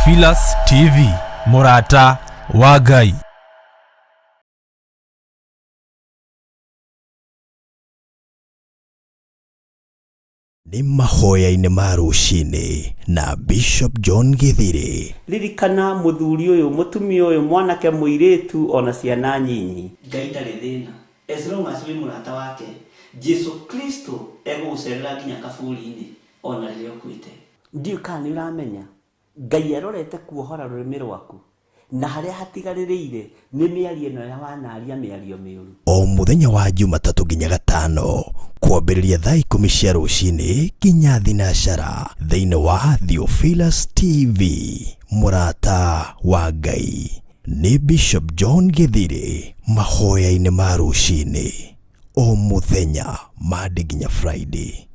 Theophilus TV, Murata wa Ngai. Ni Mahoya-ini ma Ruci-ini na Bishop John Githiri. Ririkana muthuri uyu mutumia uyu mwanake muiretu ona ciana nyinyi. Ngai ndari thina. As long as we murata wake, Jesu Kristo egucerera nginya kaburi-ini ona riria ukuite. Ndiu kana uramenya Ngai arorete kuohora rurimi rwaku na haria hatigaririire ni miario ino ya wanaria miario miuru. O muthenya wa Jumatatu nginya Gatano kwambĩrĩria thaa 10 cia rũcinĩ nginya thinacara thĩinĩ wa Theophilus TV, Murata wa Ngai. Ni Bishop John Githiri, Mahoya-ini ma Ruci-ini, o muthenya Monday nginya Friday.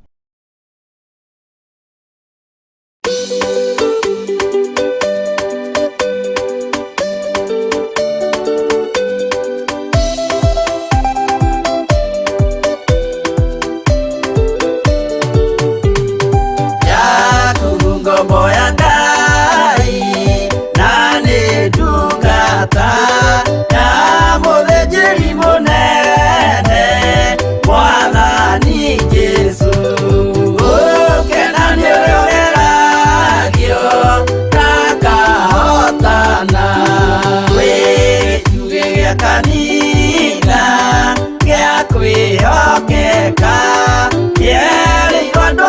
Moya Ngai nani dukata ya muthĩnjĩri mũnene Mwathani Jesu ukena nĩ ũrĩoreragio nakahotana wĩtuge gĩa kanitha gĩa kwĩhokeka gĩerĩirwo andũ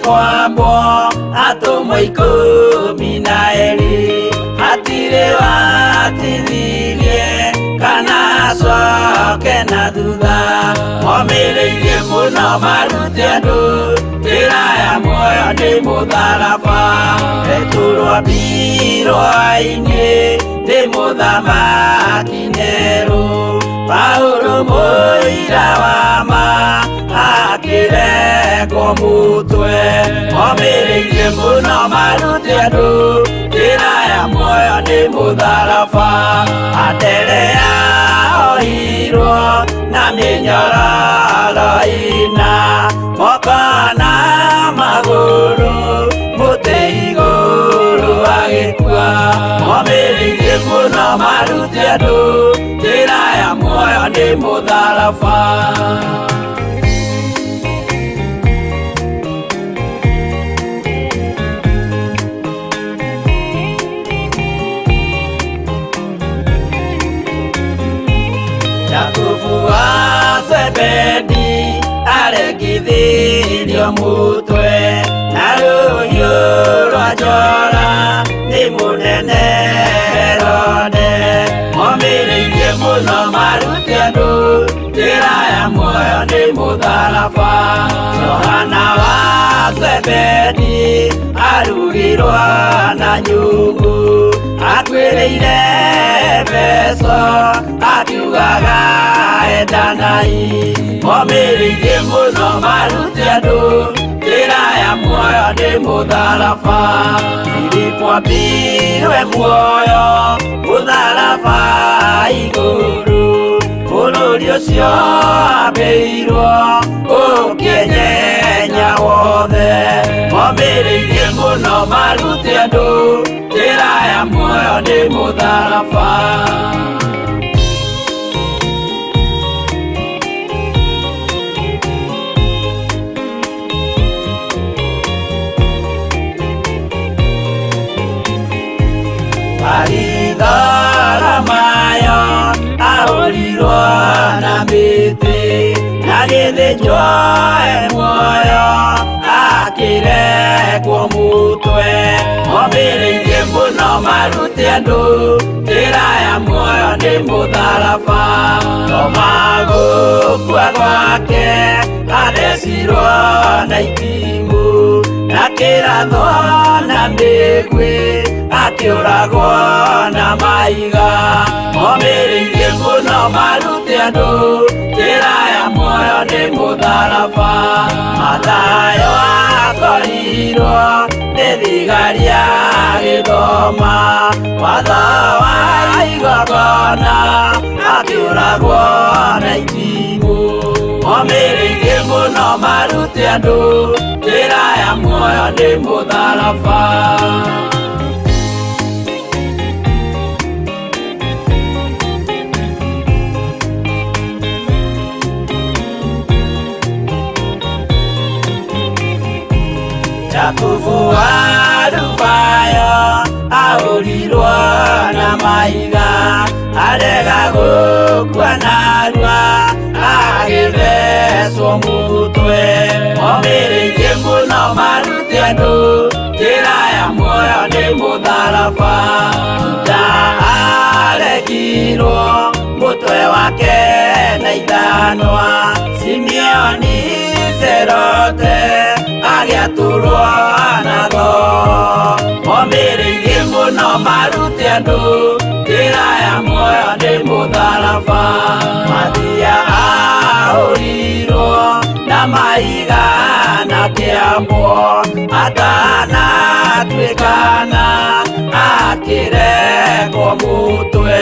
kwambo atumwo 12 hatire watithirie kana coke thutha momireirie muno marute andu njira ya muoyo ni mutharaba eturwo hwa-ini ni muthamaki neru Paulo muira wa ma akireko mutwe momireirie muno marute andu njira ya muoyo ni mutharaba aterea ohirwo na minyororo ina mokana maguru muti iguru agikua momireirie muno marute andu njira ya muoyo ni mutharaba Sebedi are Githiri mutwe na ruhiu rwa njora ni munene Herode momireirie muno marute andu njira ya muoyo ni mutharaba Yohana wa Sebedi arugirwa na nyungu atwireire Efeso akiugaga endanai momireirie muno marute andu njira ya muoyo ni mutharaba Filipo ambirwe muoyo mutharaba iguru bururi ucio ambirwo ukinyenya wothe momireirie muno marute andu njira ya muoyo ni mutharaba Aridara mayo ahorirwo na miti na githĩnjwo muoyo akirekwo mutwe momireirie muno marute andu njira ya muoyo ni mutharaba tomagukua gwake athecirwo na itimũ na kĩratho na mĩgwĩ akiuragwo na maiga momireirie muno marute andu njira ya muoyo ni mutharaba Mathayo akorirwo ni thigari ya gĩthoma watho wa igongona akiuragwo na itimũ momireirie muno marute andu njira ya muoyo ni mutharaba Yakubu wa Rufayo ahorirwo na maiga arega gukua narua agithecwo mutwe momireirie muno marute andu njira ya muoyo ni mutharaba Juda aregirwo mutwe wake na ithanwa Simeoni Zerote agiaturwo na tho momireirie muno marute andu njira ya muoyo ni mutharaba Mathia ahorirwo na maiga na kĩambo atanatuĩkana akirekwo mutwe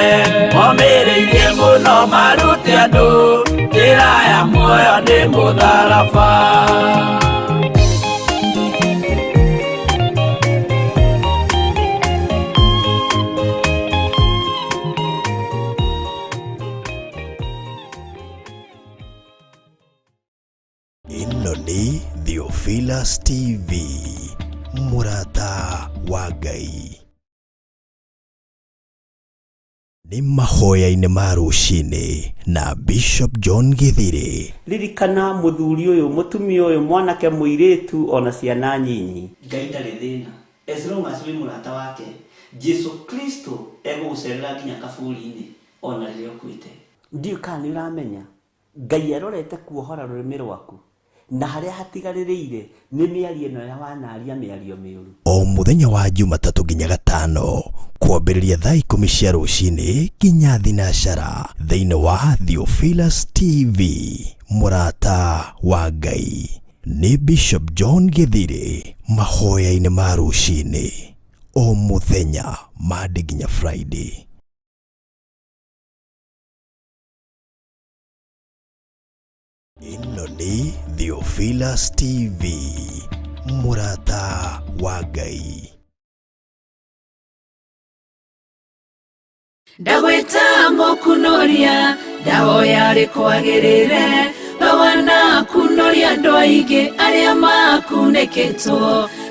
momireirie muno marute andu njira ya muoyo ni mutharaba Ino ni Theophilus TV, Murata wa Ngai. Ni Mahoya-ini ma Ruci-ini na Bishop John Githiri. Ririkana muthuri uyu mutumia uyu mwanake muiritu ona ciana nyinyi Ngai ndarĩ thĩna as long as we Murata wake Jesu Kristo egũgũcerera nginya kaburi-inĩ ona rĩrĩa ũkuĩte. Ndiũ kana nĩ ũramenya Ngai arorete kuohora rurimi rwaku na haria hatigarĩrĩire nĩ mĩario ĩno ya wanaria mĩario mĩũru. O muthenya wa Jumatatu nginya Gatano kwambĩrĩria thaa 10 cia rũcinĩ nginya thinacara thĩinĩ wa Theophilus TV. Murata wa Ngai nĩ Bishop John Githiri. Mahoya-ini ma Ruci-ini o muthenya Monday nginya Friday. Ino ni Theophilus TV. Murata wa Ngai. Ndagweta mokunoria ndahoya rikwagirire bawana kunoria ndoige aria makuneketwo.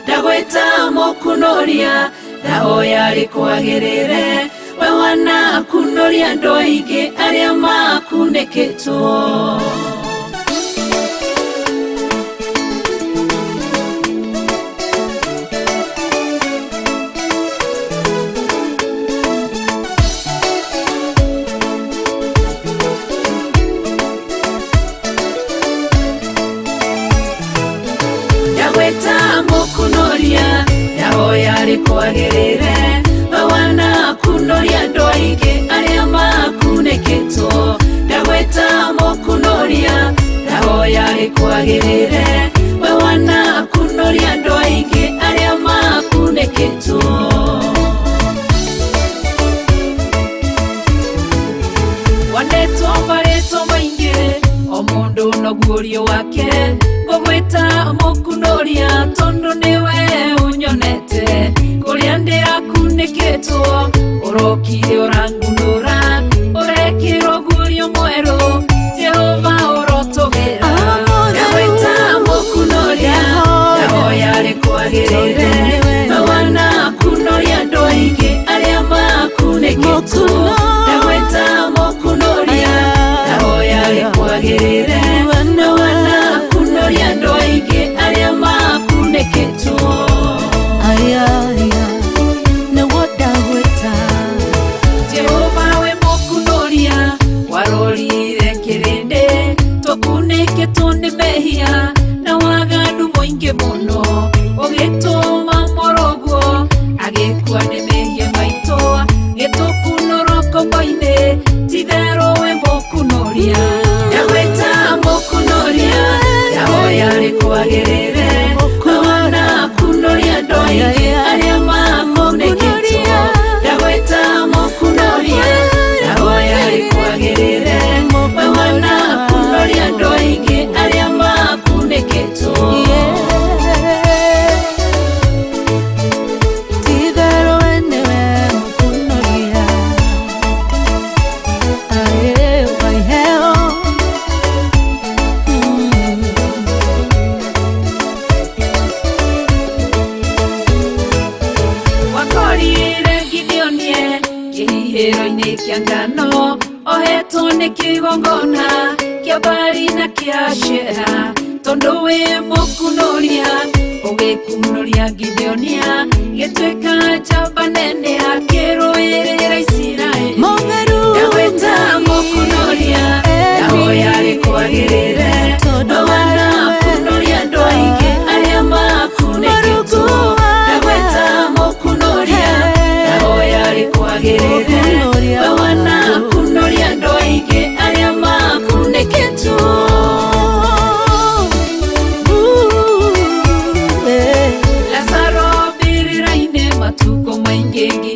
Ndagweta mokunoria ndahoya rikwagirire bawana kunoria ndoige aria makuneketwo. Mokunoria ndahoya rikwagirire bawana kunoria ndoige aria makuneketwo. Ndagweta mokunoria ndahoya rikwagirire bawana kunoria ndoige aria makuneketwo. Wanetwo baretwo maingi o mundu no guorio wake. Ngogweta mokunoria tondo niwe unyonete kuria ndirakuneketwo. Urokire urangunura urekirwo guorio mweru Jehova urotogera. Ndagweta mokunoria ndahoya rikwagirire bawana kunoria ndoige aria makuneketwo. Ndagweta mokunoria ndahoya rikwagirire bawana kunoria ndoige aria makuneketwo. Jehova we mokunoria warorire kirinde tukuneketwo ni mehia na waganu moingi muno. Ugituma morogo agikua ni mehia maito gitukunoroko-ini tithero we mokunoria. Ndagweta mokunoria ndahoya rikwagirire bawana kunoria ndoige aria makuneketwo. Ndagweta mokunoria ndahoya rikwagirire bawana kunoria ndoige aria makuneketwo. Kihihiro-ini kia ngano ohetwo ni kigongona kia bari na kia shera. Tondo we mokunoria ugikunoria Gideonia gitweka jamba nene akiruirira Isiraeli. Ndagweta mokunoria ndahoya rikwagirire bawana kunoria ndoige aria makuneketwo. Ndagweta mokunoria ndahoya rikwagirire bawana kunoria ndoige aria makuneketwo. Lazaro birira-ini matuko maingi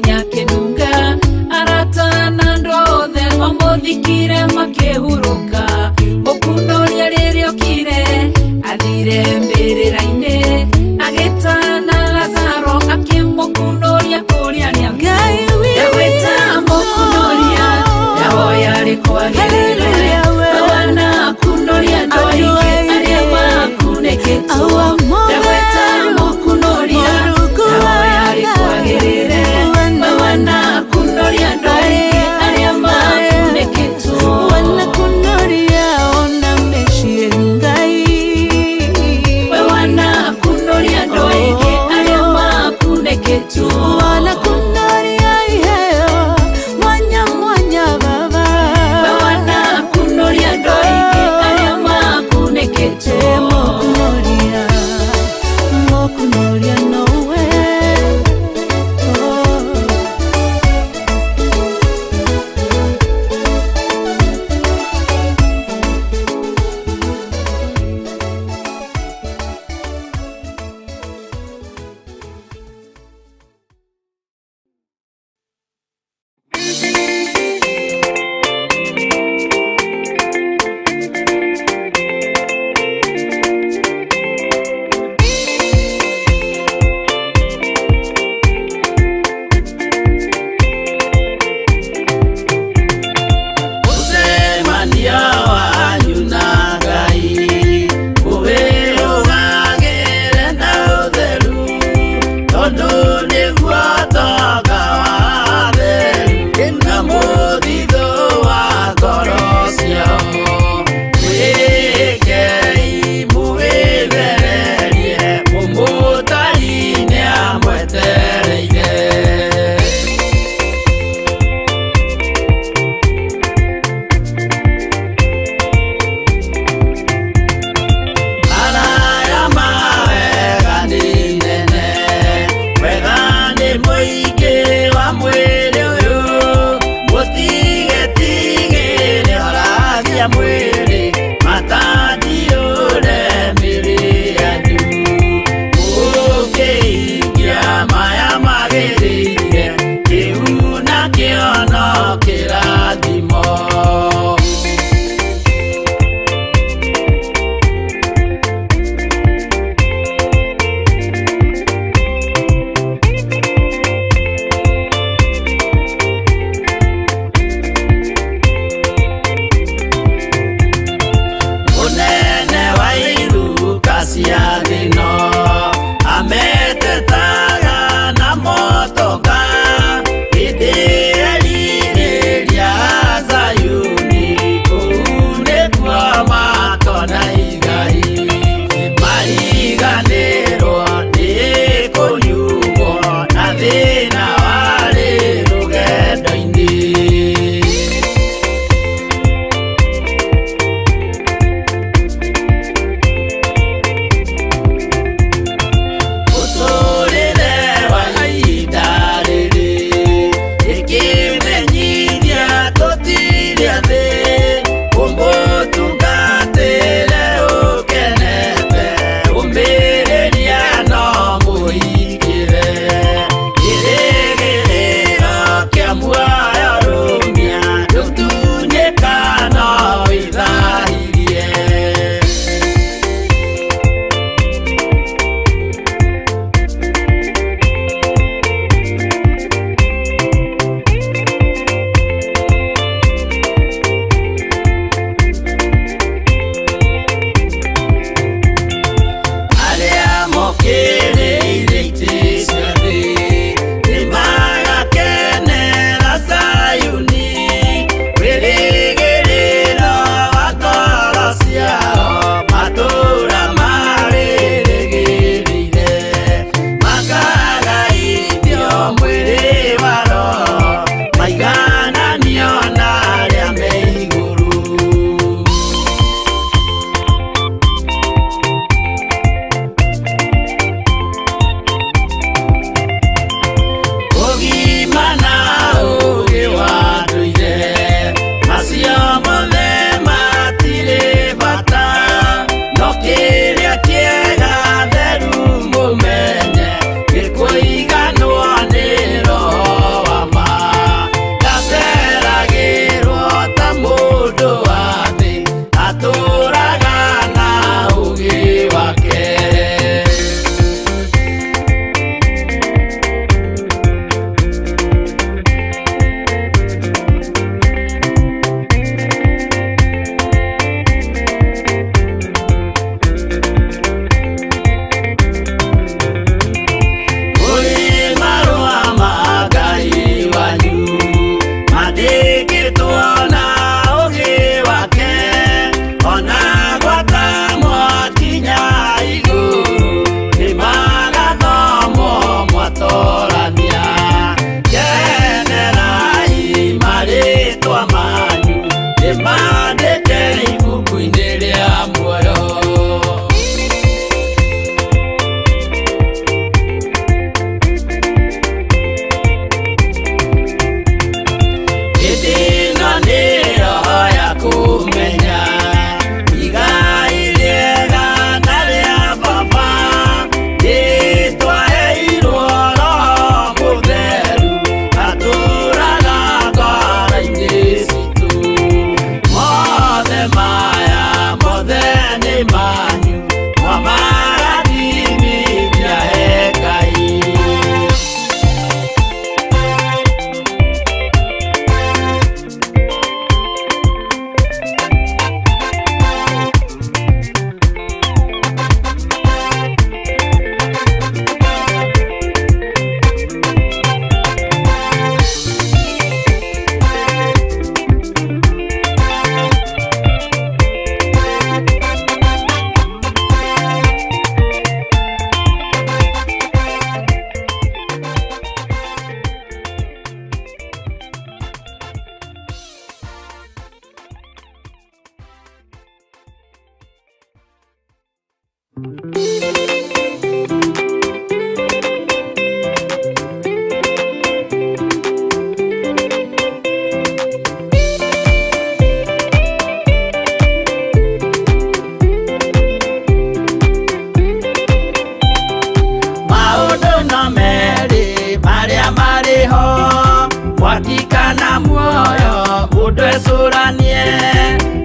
tũgĩcũranie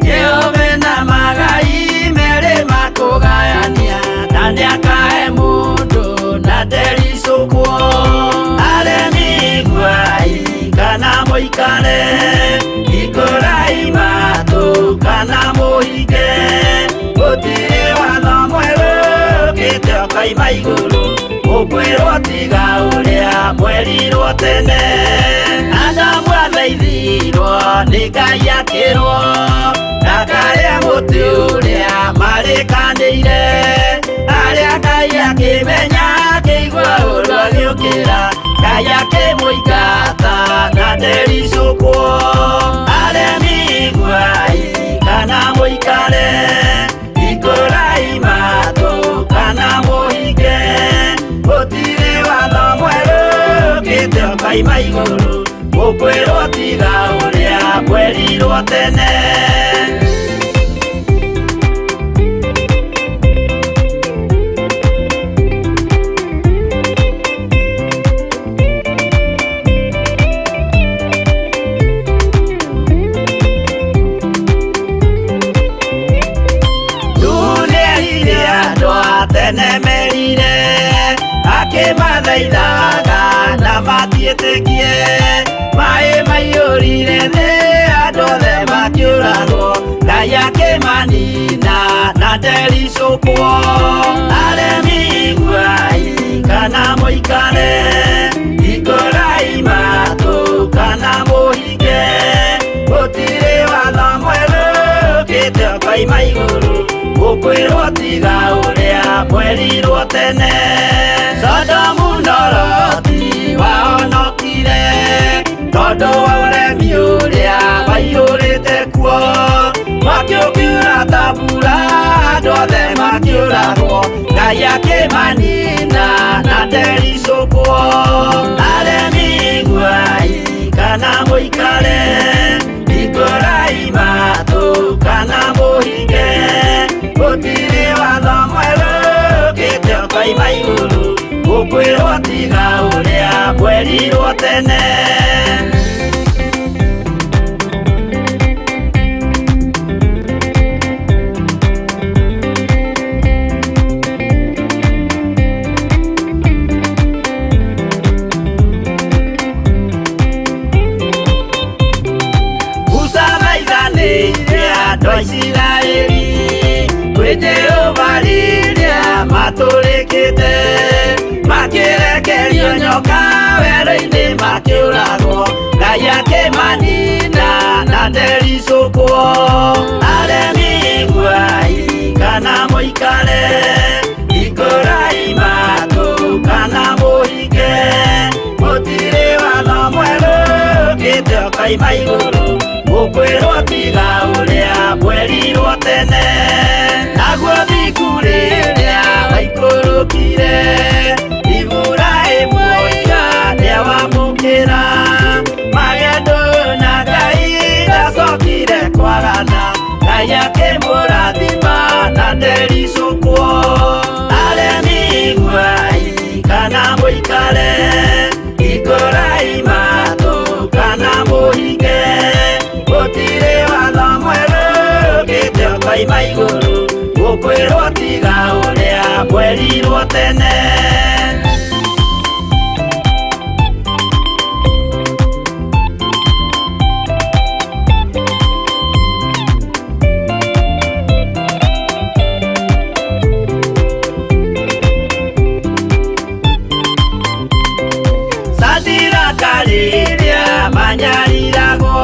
kĩũmbe na magai merĩ makũgayania na nĩakahe mũndũ na ndericũkwo aremi guai kana mũikare ikũrai matũ kana mũhinge gũtirĩ watho mwerũ ũkĩte ũkaima igũrũ ũkwĩrwo tiga ũrĩa mwerirwo tene Adamu athaithirwo nĩ Ngai akĩrwo ndakarĩa mũtĩ ũrĩa marĩkanĩire arĩa Ngai akĩmenya akĩigua ũndũ agĩũkĩra Ngai akĩmũingata na ndericũkwo aremi guai kana mũikare ikũrai matũ kana mũhinge gũtirĩ watho mwerũ ũkĩte ũkaima igũrũ ũkwĩrwo tiga ũrĩa mwerirwo tene Nemerire akĩmathaithaga na matiĩtĩkie maĩ maiyũrire thĩ andũ othe makĩũragwo Ngai akĩmanina na ndericũkwo aremi guai kana mũikare ikũrai matũ kana mũhinge gũtirĩ watho mwerũ ũkĩte ũkaima igũrũ ũkwĩrwo tiga ũrĩa mwerirwo tene Sodomu na Loti wahonokire tondũ wa ũremi ũrĩa waiyũrĩte kuo mwaki ũkiura ta mbura andũ othe makĩũragwo Ngai akĩmanina na ndericũkwo aremi guai kana mũikare ikũrai matũ kana mũhinge gũtirĩ watho mwerũ ũkĩte ũkaima igũrũ ũkwĩrwo tiga ũrĩa mwerirwo tene Musa maithanĩire andũ a Isiraeli Jehova rĩrĩa matũrĩkĩte makĩrekerio nyoka werũ-inĩ makĩũragwo Ngai akĩmanina na ndericũkwo aremi guai kana mũikare ikũrai matũ kana mũhinge gũtirĩ watho mwerũ ũkĩte ũkaima igũrũ ũkwĩrwo tiga ũrĩa mwerirwo tene naguo thingu rĩrĩa waikũrũkire Iburahĩmu oiga nĩawamũkĩra magendo na Ngai ndacokire kwarana Ngai akĩmũrathima na ndericũkwo aremi guai kana mũikare ikũrai matũ kana mũhinge gũtirĩ watho mwerũ ũkĩte ũkaima igũrũ ũkwĩrwo tiga ũrĩa mwerirwo tene Sadiraka rĩrĩa manyariragwo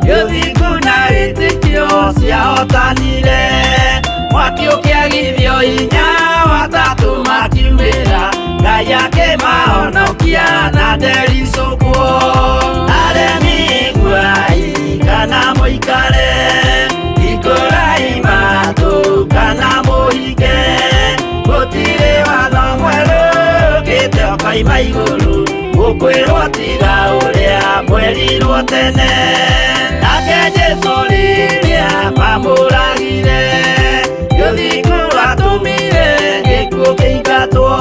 gĩthingu na wĩtĩkio ciahotanire mwaki ũkĩagithio hinya watatũ makiumĩra Ngai akĩmahonokia na ndericũkwo aremi guai kana mũikare ikũrai matũ kana mũhinge gũtirĩ watho mwerũ ũkĩte ũkaima igũrũ ũkwĩrwo tiga ũrĩa mwerirwo tene nake Jesũ rĩrĩa mamũragire gĩthingu atũmire gĩkuũ kĩingatwo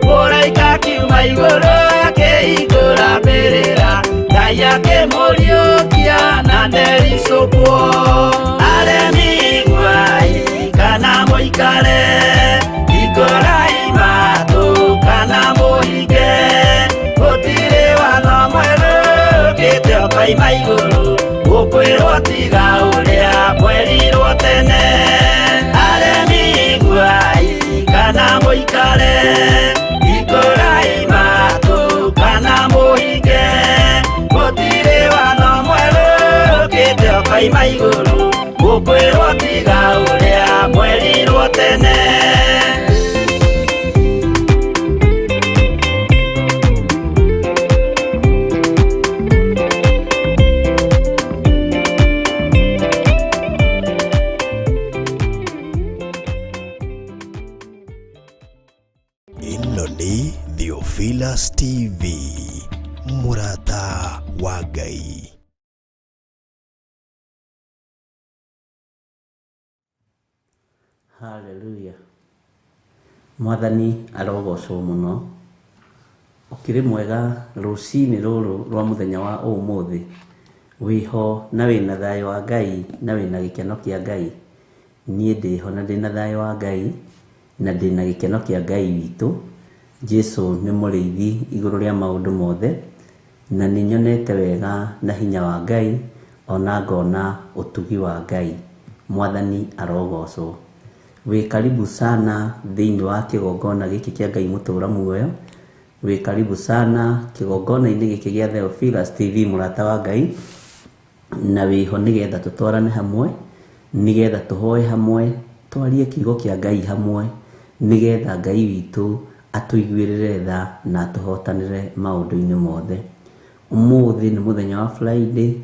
mũraika kiuma igũrũ akĩhingũra mbĩrĩra Ngai akĩmũriũkia na nderi sopo aremi gwai kana moikare ikorai mato kana moige gotire wana mwero kete okai maiguru ukwirwo tiga uria mwerirwo tene aremi gwai kana moikare ikorai mato kana moige gotire wana mwero kete okai maiguru ukwirwo tiga uria mwerirwo tene. Ino ni Theophilus TV, Murata wa Ngai. Hallelujah. Mwathani arogocwo muno. Ukiri mwega ruci-ini ruru rwa muthenya wa umuthi. Wiho na wina thayo wa Ngai na wina gikeno kia Ngai. Nie ndiho na ndina thayo wa Ngai na ndina gikeno kia Ngai witu. Jesu ni muriithi iguru ria maundu mothe na ninyonete wega na hinya wa Ngai ona ngona utugi wa Ngai. Mwathani arogocwo. We karibu sana thiini wa kigongona giki kia Ngai mutura muoyo. We karibu sana kigongona-ini giki gia Theophilus TV Murata wa Ngai. Na wiho nigetha tutwarane hamwe, nigetha tuhoe hamwe, twarie kiugo kia Ngai hamwe, nigetha Ngai witu atuiguirire tha na atuhotanire maundu-ini mothe. Umuthi ni muthenya wa Friday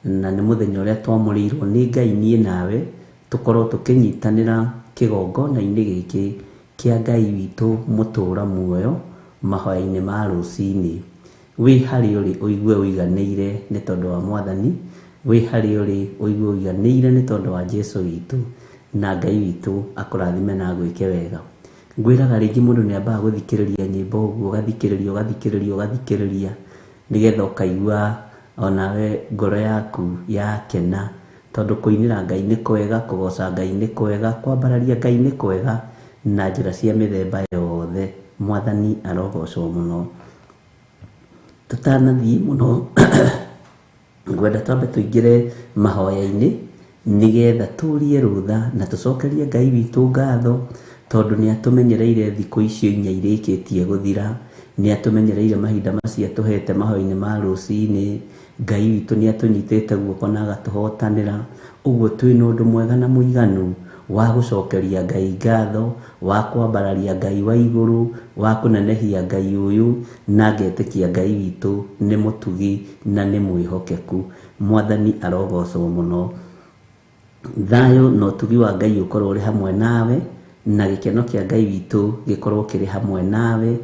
na ni muthenya uria twamurirwo ni Ngai nie nawe tukorwo tukinyitanira kigongona-ini giki kia Ngai witu mutura muoyo mahoya-ini ma ruci-ini. Wi hari uri uigue uiganire ni tondu wa Mwathani, wi hari uri uigue uiganire ni tondu wa Jesu witu, na Ngai witu akurathime na gwike wega. Ngwiraga ringi mundu ni ambaga guthikiriria nyimbo uguo ugathikiriria nigetha ukaigua onawe ngoro yaku yakena, tondu kuinira Ngai ni kwega, kugoca Ngai ni kwega, kwambararia Ngai ni kwega na njira cia mithemba yothe. Mwathani arogocwo muno. Tutanathii muno ngwenda twambe tuingire mahoya-ini nigetha turie rutha na tucokerie Ngai witu ngatho tondu ni atumenyereire thiku icio inya irikitie guthira, ni atumenyereire mahinda macio tuhete mahoya-ini ma ruci-ini. Ngai witu ni atunyitite guoko na agatuhotanira, uguo twina undu mwega na muiganu wa gucokeria Ngai ngatho, wa kwambararia Ngai wa iguru, wa kunenehia Ngai uyu na ngetikia Ngai witu ni mutugi na ni mwihokeku. Mwathani arogocwo muno. Thayo no utugi wa Ngai ukorwo uri hamwe nawe na gikeno kia Ngai witu gikorwo kiri hamwe nawe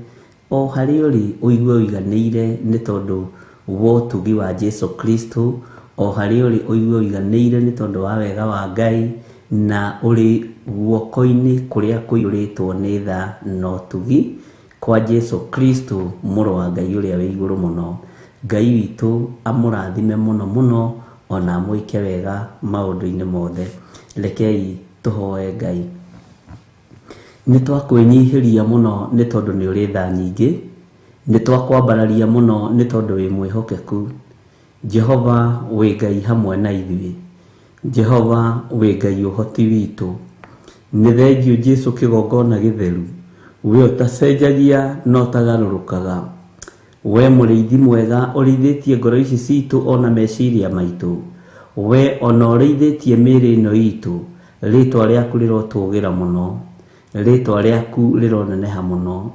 o hari uri uigue uiganire ni tondu wa utugi wa Jesu Kristo, o hari uri uigue uiganire ni tondu wa wega wa Ngai na uri guoko-ini kuria kuiuritwo ni tha no utugi kwa Jesu Kristo muru wa Ngai uria wi iguru muno. Ngai witu amurathime muno muno ona amwike wega maundu-ini mothe. Rekei tuhoe Ngai. Ni twakwenyihiria muno ni tondu ni uri tha nyingi, ni twakwambararia muno ni tondu wi mwihokeku. Jehova wi Ngai hamwe na ithuĩ, Jehova wi Ngai uhoti witu. Ni thengio Jesu kigongona githeru, we utacenjagia no utagarurukaga. We muriithi mwega urithitie ngoro ici citu ona meciria maitu, we ona urithitie mĩĩrĩ ĩno itu. Ritwa riaku rirotugira muno, ritwa riaku rironeneha muno.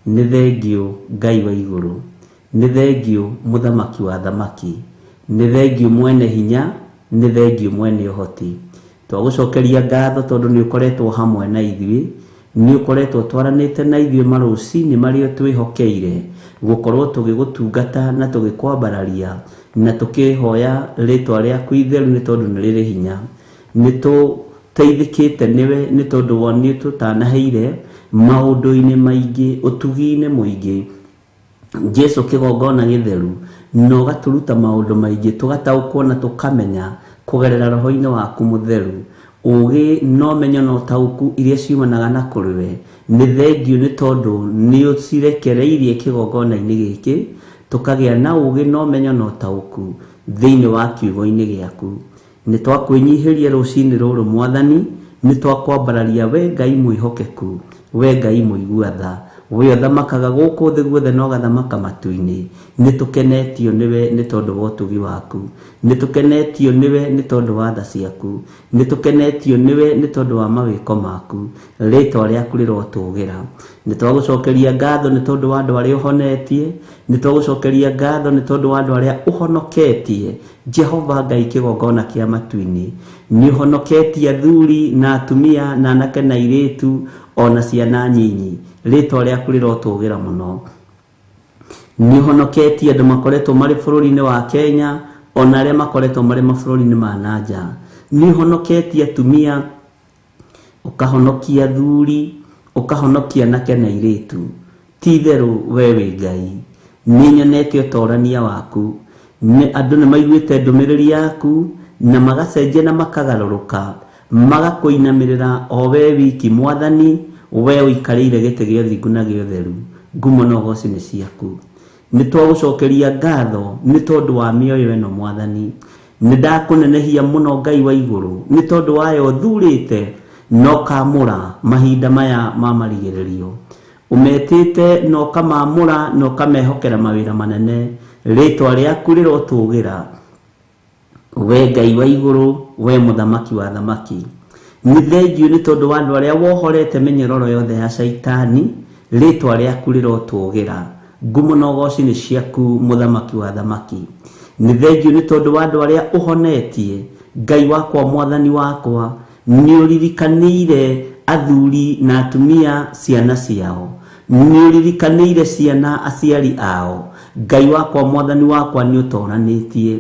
Ni thengio Ngai wa iguru, ni thengio muthamaki wa thamaki, ni thengio mwene hinya, ni thengio mwene uhoti. Twagucokeria ngatho tondu ni ukoretwo hamwe na ithuĩ, ni ukoretwo twaranite na ithuĩ maruci-ini mario twihokeire gukorwo tugigutungata na tugikwambararia na tukihoya ritwa riaku itheru ni tondu ni riri hinya. Ni tuteithikite niwe ni tondu woni tutanaheire maundu-ini maingi, utugi-ini muingi, Jesu kigongona githeru no gaturuta maundu maingi tugataukwo na tukamenya kugerera roho-ini waku mutheru ugi no menyo no tauku iria ciumanaga na kuriwe ni thengiu ni tondu ni ucirekereirie kigongona-ini giki tukagia na ugi no menyo no tauku thiini wa kiugo-ini giaku ni twakwinyihiria rucini ruru mwathani ni twakwambararia we Ngai mwihokeku we Ngai muiguatha we othamakaga guku thi guothe no gathamaka matu-ini ni tukenetio niwe ni tondu wa utugi waku ni tukenetio niwe ni tondu wa tha ciaku ni tukenetio niwe ni tondu wa mawiko maku ritwa riaku rirotugira ni twagucokeria ngatho ni tondu wa andu aria uhonetie ni twagucokeria ngatho ni tondu wa andu aria uhonoketie Jehova Ngai kigongona kia matu-ini ni uhonoketie athuri na atumia na anake na iritu ona ciana nyinyi ritwa riaku rirotugira muno ni uhonoketie andu makoretwo mari bururi-ini wa Kenya ona aria makoretwo mari mabũrũri-inĩ ma nanja ni uhonoketie atumia ukahonokia athuri ukahonokia anake na iritu ti theru we wi Ngai ni nyonete utorania waku ni andu ni maiguite ndumiriri yaku na magacenjia na makagaruruka magakuinamirira o we wiki mwathani we uikarire gite gio thingu na gio theru ngumo no goci ni ciaku ni twagucokeria ngatho ni tondu wa mioyo eno mwathani ni ndakunenehia muno Ngai wa iguru ni tondu wayo thurite no kamura mahinda maya ma marigiririo umetite no kamamura no kamehokera mawira manene ritwa riaku rirotugira we Ngai wa iguru we muthamaki wa thamaki ni thengiu ni tondu wa andu aria wohorete menyeroro yothe ya shaitani ritwa riaku rirotugira ngumo no goci ni ciaku muthamaki wa thamaki ni thengiu ni tondu wa andu aria uhonetie Ngai wakwa mwathani wakwa ni uririkanire athuri na atumia ciana ciao ni uririkanire ciana aciari ao Ngai wakwa mwathani wakwa ni utoranitie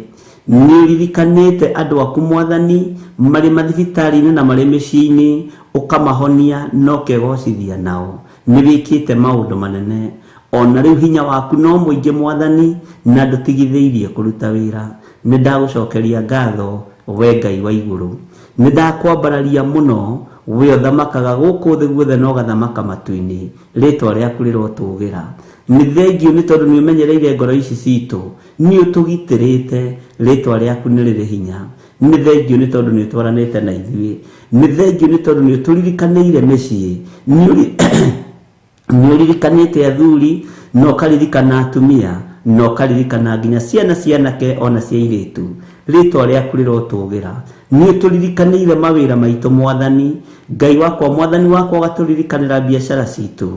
ni uririkanite andu aku mwathani mari mathibitari-ini na mari micii-ini ukamahonia no kegocithia nao ni wikite maundu manene ona riu hinya waku no muingi mwathani na ndutigitheirie kuruta wira ni ndagucokeria ngatho we Ngai wa iguru ni ndakwambararia muno we othamakaga guku thi guothe no gathamaka matu-ini ritwa riaku rirotugira ni thengiu ni tondu ni umenyereire ngoro ici citu ni utugitirite ritwa riaku ni riri hinya ni thengiu ni tondu ni utwaranite na ithui ni thengiu ni tondu ni uturirikanire micii ni uririkanite athuri no karirikana atumia no karirikana nginya ciana cianake ona cia iritu ritwa riaku rirotugira ni uturirikanire mawira maitu mwathani Ngai wakwa mwathani wakwa gaturirikanira biashara citu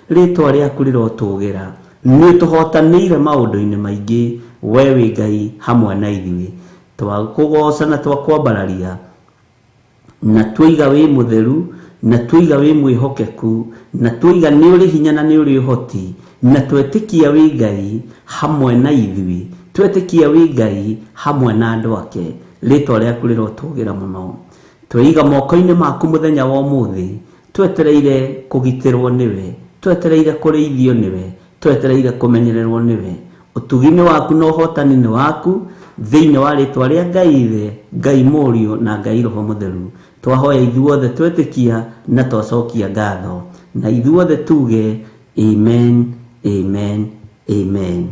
ritwa riaku rirotugira ni tuhotanire maundu-ini maingi we wi Ngai hamwe na ithui twakugoca na twakwambararia na twiga wi mutheru na twiga wi mwihokeku na twiga ni uri hinya na ni uri uhoti na twetikia wi Ngai hamwe na ithui twetikia wi Ngai hamwe na andu ake ritwa riaku rirotugira muno twiga moko-ini maku muthenya wa umuthi twetereire kugitirwo niwe twetereire kurithio niwe twetereire kumenyererwo niwe utugi-ini waku no hotani ni waku thiini wa ritwa ria Ngai ithe Ngai murio na Ngai roho mutheru twahoya ithuothe twetikia na twacokia ngatho na ithuothe tuge amen amen amen.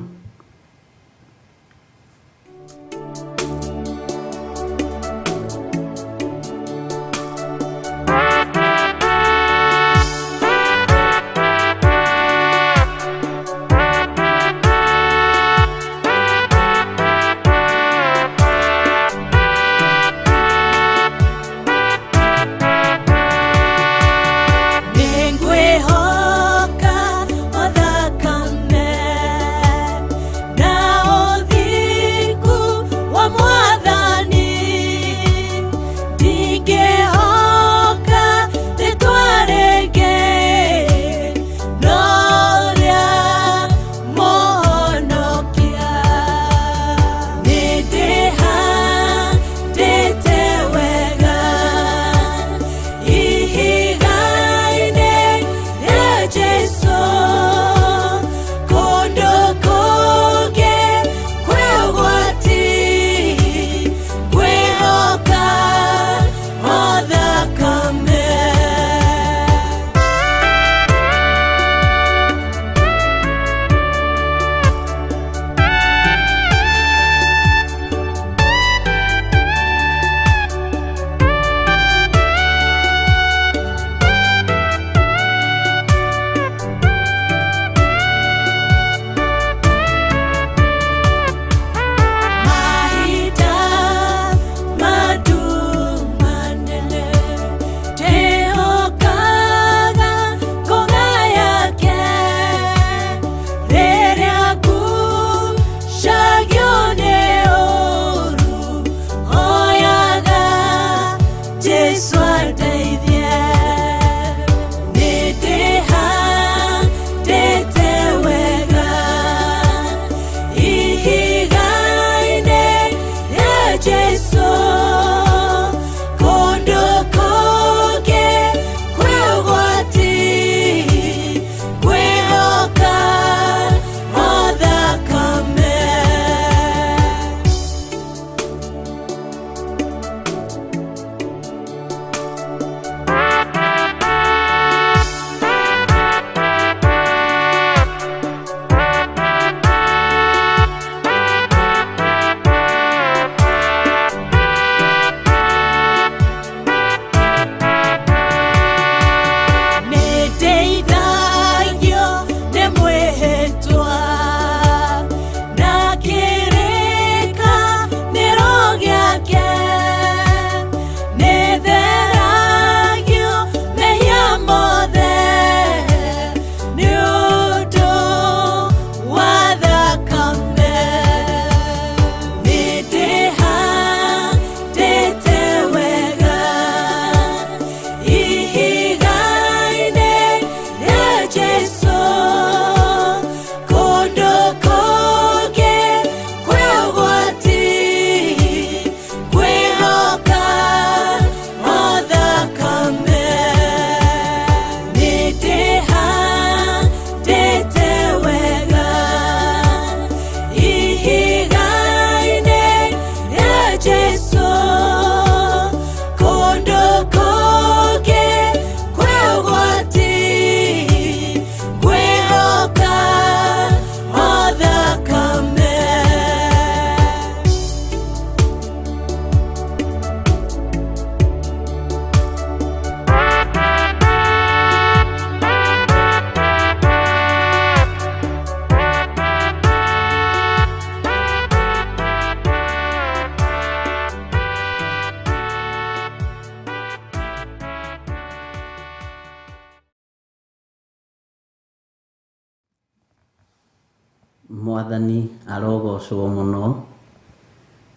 Mwathani arogocwo muno.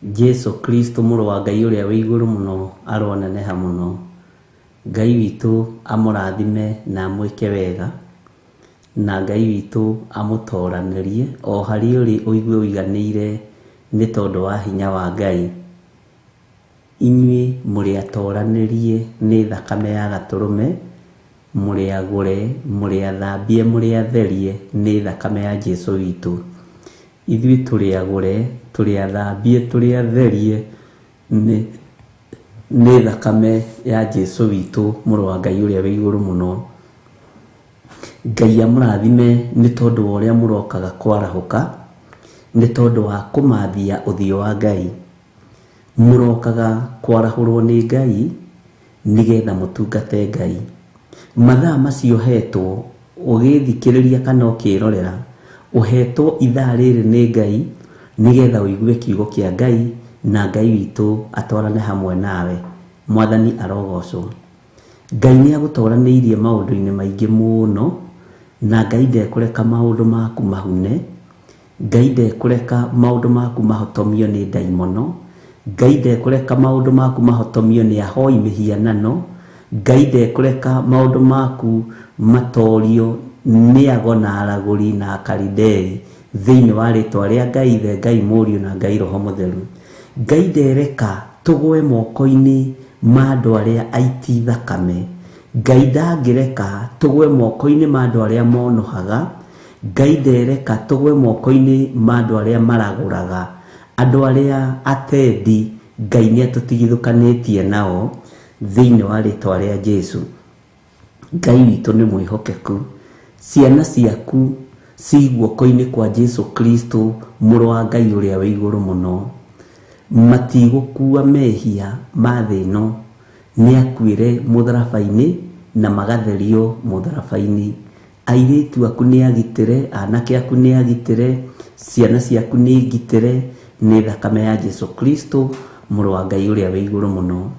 Jesu Kristo mũrũ wa Ngai ũrĩa wĩ igũrũ mũno aroneneha mũno. Ngai witũ amũrathime na amwĩke wega, na Ngai witũ amũtoranĩrie o harĩ ũrĩ ũigue ũiganĩire nĩ tondũ wa hinya wa Ngai. Inyuĩ mũrĩ atoranĩrie nĩ thakame ya Gatũrũme, mũrĩ agũre, mũrĩ athambie, mũrĩ atherie nĩ thakame ya Jesu witũ. Ithuĩ tũrĩ agũre, tũrĩ athambie, tũrĩ atherie nĩ thakame ya Jesu witũ mũrũ wa Ngai ũrĩa wĩ igũrũ mũno. Ngai amũrathime nĩ tondũ wa ũrĩa mũrokaga kwarahũka, nĩ tondũ wa kũmathia ũthiũ wa Ngai. Mũrokaga kwarahũrwo nĩ Ngai nĩgetha mũtungate Ngai. Mathaa macio hetwo ũgĩthikĩrĩria kana ũkĩrorera, ũhetwo ithaa rĩrĩ nĩ Ngai nĩgetha ũigue kiugo kĩa Ngai na Ngai witũ atwarane hamwe nawe. Mwathani arogocwo. Ngai nĩ agũtoranĩirie maũndũ-inĩ maingĩ mũno, na Ngai ndekũreka maũndũ maku mahune. Ngai ndekũreka maũndũ maku mahotomio nĩ ndaimono. Ngai ndekũreka maũndũ maku mahotomio nĩ ahoi mĩhianano. Ngai ndekũreka maũndũ maku matorio nĩ ago na aragũri na akaridei thĩinĩ wa rĩtwa rĩa Ngai Ithe, Ngai Mũriũ na Ngai Roho Mũtheru. Ngai ndereka tũgwe moko-inĩ ma andũ arĩa aiti thakame. Ngai ndangĩreka tũgwe moko-inĩ ma andũ arĩa monohaga. Ngai ndereka tũgwe moko-inĩ ma andũ arĩa maragũraga, andũ arĩa atendi. Ngai nĩ atũtigithũkanĩtie nao thĩinĩ wa rĩtwa rĩa Jesu. Ngai witũ nĩ mwĩhokeku. Ciana ciaku ci guoko-inĩ kwa Jesu Kristo mũrũ wa Ngai ũrĩa wĩ igũrũ mũno. Matigũkua mehia ma thĩ ĩno, nĩ akuĩre mũtharaba-inĩ na magatherio mũtharaba-inĩ. Airĩtu aku nĩ agitĩre, anake aku nĩ agitĩre, ciana ciaku nĩ ngitĩre nĩ thakame ya Jesu Kristo mũrũ wa Ngai ũrĩa wĩ igũrũ mũno.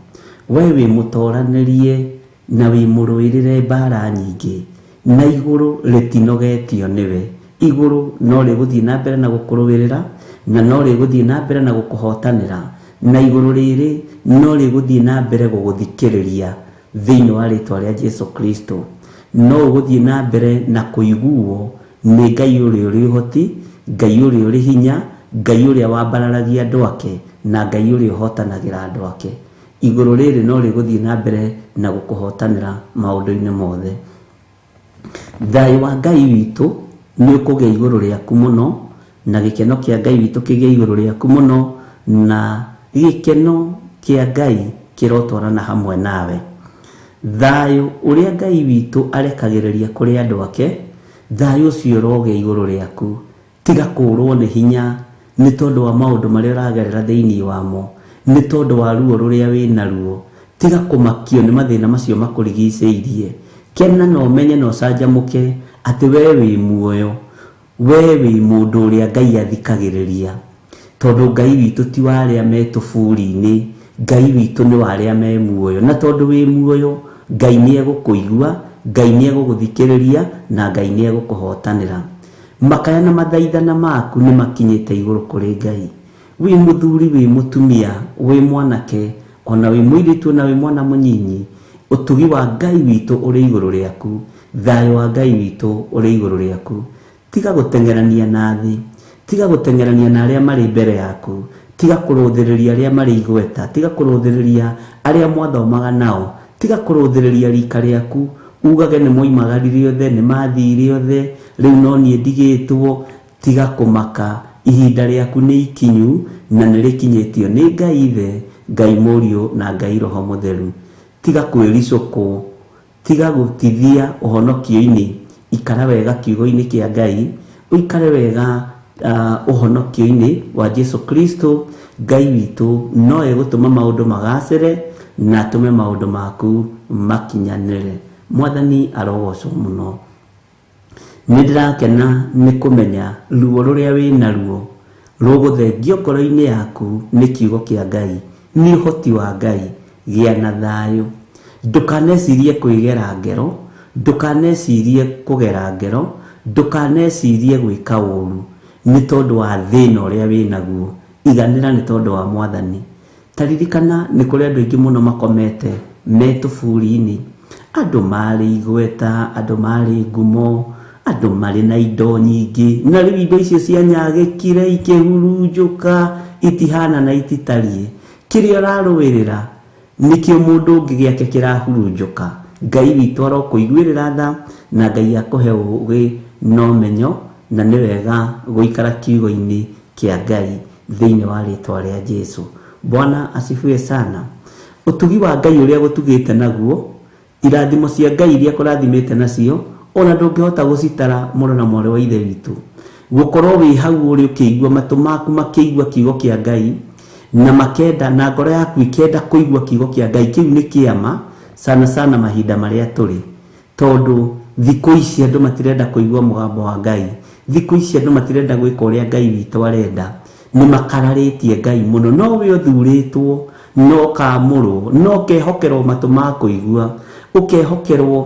We wĩ mũtoranĩrie na wĩ mũrũĩrĩre mbara nyingĩ, na igũrũ rĩtinogetio nĩwe. Igũrũ no rĩgũthiĩ na mbere na gũkũrũĩrĩra, na no rĩgũthiĩ na mbere na gũkũhotanĩra, na igũrũ rĩrĩ no rĩgũthiĩ na mbere gũgũthikĩrĩria thĩinĩ wa rĩtwa rĩa Jesu Kristo. No ũgũthiĩ na mbere na kũiguo nĩ Ngai ũrĩa ũrĩ ũhoti, Ngai ũrĩa ũrĩ hinya, Ngai ũrĩa wambararagia andũ ake, na Ngai ũrĩa ũhotanagĩra andũ ake. Igũrũ rĩrĩ no rĩgũthiĩ na mbere na gũkũhotanĩra maũndũ-inĩ mothe. Thayũ wa Ngai witũ nĩ ũkũgĩa igũrũ rĩaku mũno, na gĩkeno kĩa Ngai witũ kĩgĩa igũrũ rĩaku mũno, na gĩkeno kĩa Ngai kĩrotwarana hamwe nawe. Thayũ ũrĩa Ngai witũ arekagĩrĩria kũrĩ andũ ake, thayũ ũcio ũrogĩa igũrũ rĩaku. Tiga kũũrwo nĩ hinya nĩ tondũ wa maũndũ marĩa ũragerera thĩinĩ wamo, nĩ tondũ wa ruo rũrĩa wĩ naruo. Tiga kũmakio nĩ mathĩna macio makũrigicĩirie. Kena na ũmenye na ũcanjamũke atĩ we wĩ muoyo, we wĩ mũndũ ũrĩa Ngai athikagĩrĩria. Tondũ Ngai witũ ti wa arĩa me tũburi-inĩ, Ngai witũ nĩ wa arĩa me muoyo. Na tondũ wĩ muoyo, Ngai nĩ egũkũigua, Ngai nĩ egũgũthikĩrĩria, na Ngai nĩ egũkũhotanĩra. Makaya na mathaithana maku nĩ makinyĩte igũrũ kũrĩ Ngai. Wĩ mũthuri, wĩ mũtumia, wĩ mwanake, ona wĩ mũirĩtu, na wĩ mwana mũnyinyi, ũtugi wa Ngai witũ ũrĩ igũrũ rĩaku. Thayũ wa Ngai witũ ũrĩ igũrũ rĩaku. Tiga gũtengerania na thĩ, tiga gũtengerania na arĩa marĩ mbere yaku, tiga kũrũthĩrĩria arĩa marĩ igweta, tiga kũrũthĩrĩria arĩa mwathomaga nao, tiga kũrũthĩrĩria rika rĩaku ugage nĩ moimagarire othe, nĩ mathire othe, rĩu no niĩ ndigĩtwo. Tiga kũmaka, ihinda rĩaku nĩ ikinyu na nĩ rĩkinyĩtio nĩ Ngai Ithe, Ngai Mũriũ na Ngai Roho Mũtheru. Tiga kwĩricũkwo, tiga gũtithia ũhonokio-inĩ. Ikara wega kiugo-inĩ kĩa Ngai, ũikare wega ũhonokio-inĩ wa Jesu Kristo. Ngai witũ no egũtũma maũndũ magacĩre na atũme maũndũ maku makinyanĩre. Mwathani arogocwo mũno. Nĩ ndĩrakena nĩ kũmenya ruo rũrĩa wĩ naruo rũgũthengio ngoro-inĩ yaku nĩ kiugo kĩa Ngai, nĩ ũhoti wa Ngai. Gĩa na thayũ. Ndũkanecirie kwĩgera ngero, ndũkanecirie kũgera ngero, ndũkanecirie gwĩka ũũru. nĩ tondũ wa thĩna ũrĩa wĩnaguo, iganĩra nĩ tondũ wa Mwathani. Taririkana nĩ kũrĩ andũ aingĩ mũno makomete me tũburi-inĩ, andũ marĩ igweta, andũ marĩ ngumo, andũ marĩ na indo nyingĩ, na rĩu indo icio cianyagĩkire ikĩhurunjũka, itihana na ititariĩ. Kĩrĩa ũrarũĩrĩra nĩkĩo mũndũ ũngĩ gĩake kĩrahurunjũka. Ngai witũ arokũiguĩrĩra tha, na Ngai akũhe ũgĩ na ũmenyo, na nĩ wega gũikara kiugo-inĩ kĩa Ngai thĩinĩ wa rĩtwa rĩa Jesũ. Bwana asifiwe sana. Ũtugi wa Ngai ũrĩa gũtugĩte naguo, irathimo cia Ngai iria kũrathimĩte nacio, ona ndũngĩhota gũcitara mũrũ na mwarĩ wa ithe witũ. Gũkorwo wĩ hau ũrĩ ũkĩigua matũ maku makĩigua kiugo kĩa Ngai, na makenda na ngoro yaku ikenda kũigua kiugo kĩa Ngai, kĩu nĩ kĩama sana mahinda marĩa tũrĩ. Tondũ thikũ ici andũ matirenda kũigua mũgambo wa Ngai, thikũ ici andũ matirenda gwĩka ũrĩa Ngai witũ arenda, nĩ makararĩtie Ngai mũno. No we ũthurĩtwo, no kamũrwo, no kehokerwo matũ ma kũigua, ũkehokerwo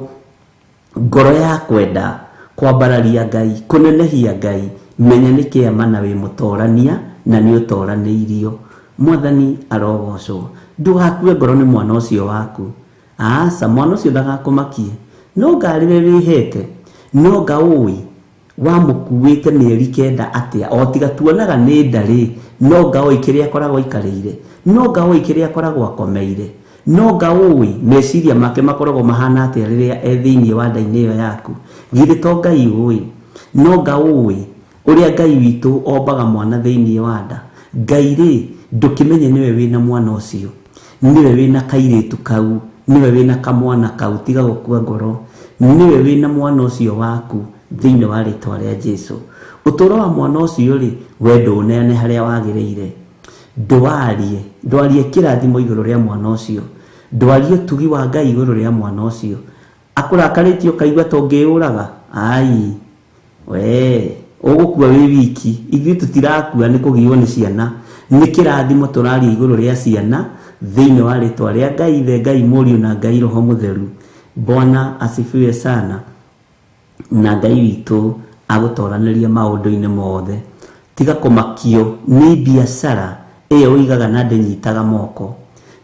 ngoro ya kwenda kwambararia Ngai, kũnenehia Ngai. Menya nĩ kĩama na wĩ mũtorania, na nĩ ũtoranĩirio. Mwathani arogocwo. Ndũgakue ngoro nĩ mwana ũcio waku. Aca, mwana ũcio ndagakũmakie. No ngarĩwe wĩhete, no ngaũĩ wamũkuĩte mĩeri 9 atĩa, o tiga tuonaga nĩ ndarĩ, no ngaũĩ kĩrĩa akoragwo aikarĩire, no ngaũĩ kĩrĩa akoragwo akomeire, no ngaũĩ meciria make makoragwo mahana atĩa rĩrĩa thĩinĩ wa nda-inĩ ĩyo yaku. Githĩ to Ngai ũĩ? No ngaũĩ ũrĩa Ngai witũ ombaga mwana thĩinĩ wa nda. Ngai rĩ, ndũkĩmenye nĩwe wĩna mwana ũcio, nĩwe wĩna kairĩtu kau, nĩwe wĩna kamwana kau, tiga gũkua ngoro. Nĩwe wĩna mwana ũcio waku thĩinĩ wa rĩtwa rĩa Jesũ. Ũtũũro wa mwana ũcio rĩ, we ndũneane harĩa wagĩrĩire. Ndwarie kĩrathimo igũrũ rĩa mwana ũcio, ndwarie ũtugi wa Ngai igũrũ rĩa mwana ũcio. Akũrakarĩtie ũkaigua ta ũngĩũraga, ai we ũgũkua wĩ wiki. Ithuĩ tũtirakua nĩ kũgiywo nĩ ciana, nĩ kĩrathimo tũraria igũrũ rĩa ciana thĩinĩ wa rĩtwa rĩa Ngai Ithe, Ngai Mũriũ na Ngai Roho Mũtheru. Bwana asifiwe sana. Na Ngai witũ agũtoranĩria maũndũ-inĩ mothe. Tiga kũmakio nĩ biacara ĩyo ũigaga na ndĩnyitaga moko.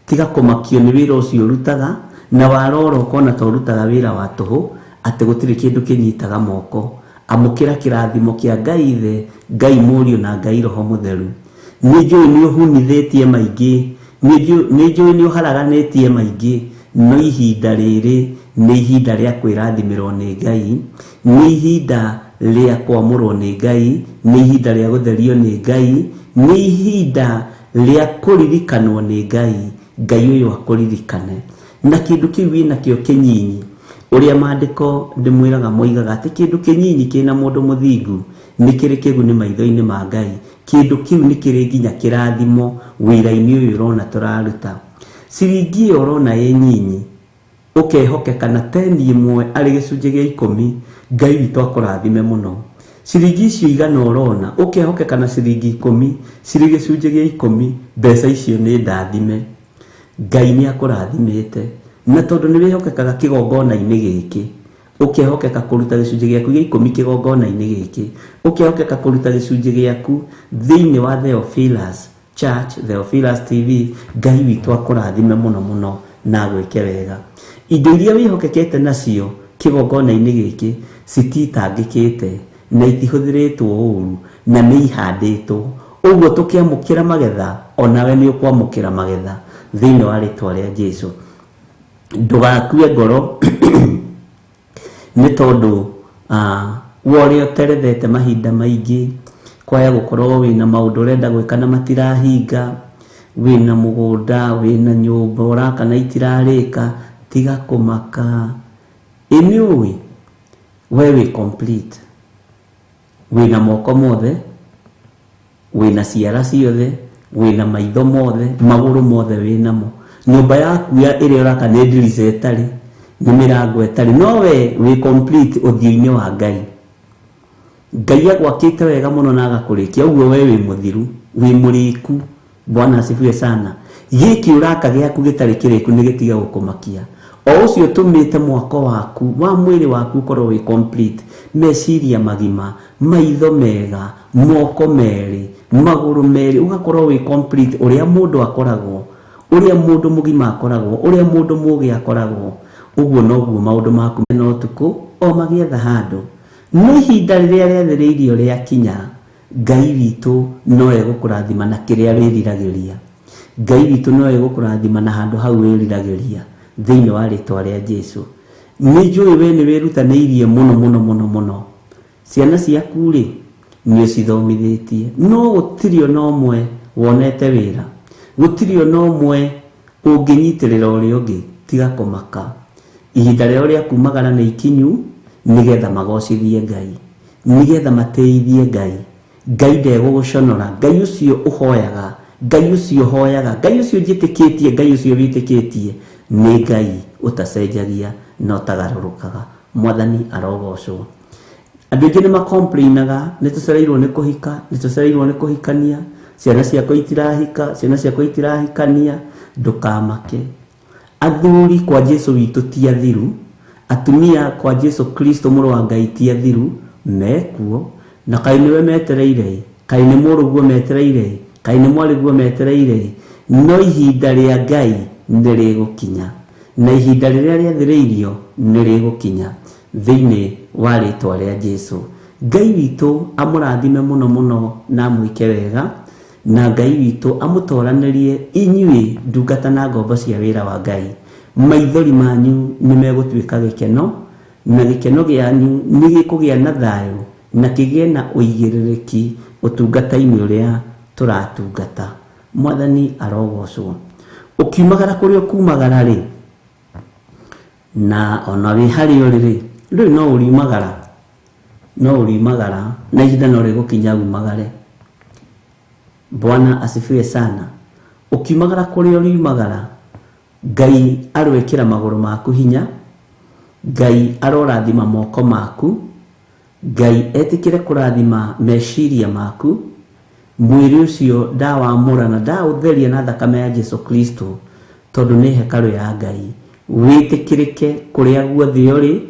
Tiga kũmakio nĩ wĩra ũcio ũrutaga, na warora ũkona ta ũrutaga wĩra wa tũhũ, atĩ gũtirĩ kĩndũ kĩnyitaga moko. Amũkĩra kĩrathimo kĩa Ngai Ithe, Ngai Mũriũ na Ngai Roho Mũtheru. Nĩnjũĩ nĩ ũhunithĩtie maingĩ, nĩnjũĩ nĩ ũharaganĩtie maingĩ, no ihinda rĩrĩ nĩ ihinda rĩa kwĩrathimirwo nĩ Ngai, nĩ ihinda rĩa kwamũrwo nĩ Ngai, nĩ ihinda rĩa gũtherio nĩ Ngai, nĩ ihinda rĩa kũririkanwo nĩ Ngai. Ngai ũyũ akũririkane na kĩndũ kĩu wĩnakĩo kĩnyinyi, ũrĩa maandĩko ndĩmwĩraga moigaga atĩ kĩndũ kĩnyinyi kĩna mũndũ mũthingu nĩ kĩrĩ kĩguni maitho-inĩ ma Ngai. Kĩndũ kĩu nĩ kĩrĩ nginya kĩrathimo wĩra-inĩ ũyũ ũrona tũraruta. Ciringi ĩyo ũrona ĩ nyinyi, ũkehokeka na teni ĩmwe arĩ gĩcunjĩ gĩa 10, Ngai witũ akũrathime mũno. Ciringi icio igana ũrona, ũkehokeka na ciringi 10 cirĩ gĩcunjĩ gĩa 10, mbeca icio nĩ ndathime. Ngai nĩ akũrathimĩte, na tondũ nĩ wĩhokekaga kĩgongona-inĩ gĩkĩ, ũkehokeka kũruta gĩcunjĩ gĩaku gĩa 10 kĩgongona-inĩ gĩkĩ, ũkehokeka kũruta gĩcunjĩ gĩaku thĩinĩ wa Theophilus Church, Theophilus TV. Ngai witũ akũrathime mũno mũno na gwĩke wega. Indo iria wĩhokekete nacio kĩgongona-inĩ gĩkĩ cititangĩkĩte na itihũthĩrĩtwo ũũru, na nĩ ihandĩtwo. Ũguo tũkĩamũkĩra magetha, onawe nĩ ũkwamũkĩra magetha thĩinĩ wa rĩtwa rĩa Jesũ. Ndũgakue ngoro nĩ tondũ worĩa ũterethete mahinda maingĩ, kwaya gũkorwo wĩna maũndũ ũrenda gwĩka na matirahinga, wĩna mũgũnda, wĩna nyũmba ũraka na itirarĩka. Tiga kũmaka. Ĩniũĩ we wĩ complete, wĩna moko mothe, wĩna ciara ciothe, wĩna maitho mothe, magũrũ mothe wĩnamo. Nyũmba yaku ĩrĩa ũraka nĩ ndirica ĩtarĩ, nĩ mĩrango ĩtarĩ, no we wĩ complete ũthiũ-inĩ wa Ngai. Ngai agwakĩte wega mũno na agakũrĩkia, ũguo we wĩ mũthiru, wĩ mũrĩku. Bwana asifiwe sana. Gĩkĩ ũraka gĩaku gĩtarĩ kĩrĩku nĩ gĩtiga gũkũmakia. o ucio tumite mwako waku wa mwiri waku korwo wi complete, meciria magima, maitho mega, moko meri, maguru meri, ugakorwo wi complete uria mundu akoragwo, uria mundu mugima akoragwo, uria mundu mugi akoragwo. Uguo noguo maundu maku no tuku o magietha handu. No ihinda riria rĩathĩrĩirio rĩa kinya, Ngai witũ no egũkũrathima na kĩrĩa wĩriragĩria. Ngai witũ no egũkũrathima na handũ hau wĩriragĩria thĩinĩ wa rĩtwa rĩa Jesũ. Nĩ njũĩ we nĩ wĩrutanĩirie mũno. Ciana ciaku rĩ nĩ ũcithomithĩtie, no gũtirĩ ona ũmwe wonete wĩra, gũtirĩ ona ũmwe ũngĩnyitĩrĩra ũrĩa ũngĩ tiga kũmaka. Ihinda rĩao rĩa kumagara nĩ ikinyu, nigetha magocithie Ngai, nigetha mateithie Ngai. Ngai ndegũgũconora, Ngai ũcio ũhoyaga, Ngai ũcio hoyaga, Ngai ũcio njĩtĩkĩtie, Ngai ũcio wĩtĩkĩtie nĩ Ngai ũtacenjagia na ũtagarũrũkaga. Mwathani arogocwo. Andũ aingĩ nĩ macomplainaga, nĩ tũcereirwo nĩ kũhika, nĩ tũcereirwo nĩ kũhikania, ciana ciakwa itirahika, ciana ciakwa itirahikania. Ndũkamake. Athuri kwa Jesũ witũ ti athiru, atumia kwa Jesũ Kristo mũrũ wa Ngai ti athiru, mekuo. Na kaĩ nĩwe metereire, kaĩ nĩ mũrũguo metereire, kaĩ nĩ mwarĩguo metereire. No ihinda rĩa Ngai nĩ rĩgũkinya, na ihinda rĩrĩa rĩathĩrĩirio nĩ rĩgũkinya thĩinĩ wa rĩtwa rĩa Jesũ. Ngai witũ amũrathime mũno na amwĩke wega, na Ngai witũ amũtoranĩrie inyuĩ ndungata na ngombo cia wĩra wa Ngai. Maithori manyu nĩ megũtuĩka gĩkeno, na gĩkeno gĩanyu nĩ gĩkũgĩa na thayũ na kĩgĩe na ũigĩrĩrĩki ũtungata-inĩ ũrĩa tũratungata. Mwathani arogocwo. Ukiumagara kũrĩa ũkumagara rĩ, na ona wĩ harĩa ũrĩ rĩ, no ũriumagara na ihinda no rĩgũkinya umagare. Bwana asifiwe sana. Ukiumagara kũrĩa ũriumagara, Ngai arwĩkĩra magũrũ maku hinya, Ngai arorathima moko maku, Ngai etĩkĩre kũrathima meciria maku. Mwĩrĩ ũcio ndawamũra na ndaũtheria na thakame ya Jesũ Kristo, tondũ nĩ hekarũ ya Ngai. Wĩtĩkĩrĩke kũrĩa guothe ũrĩ,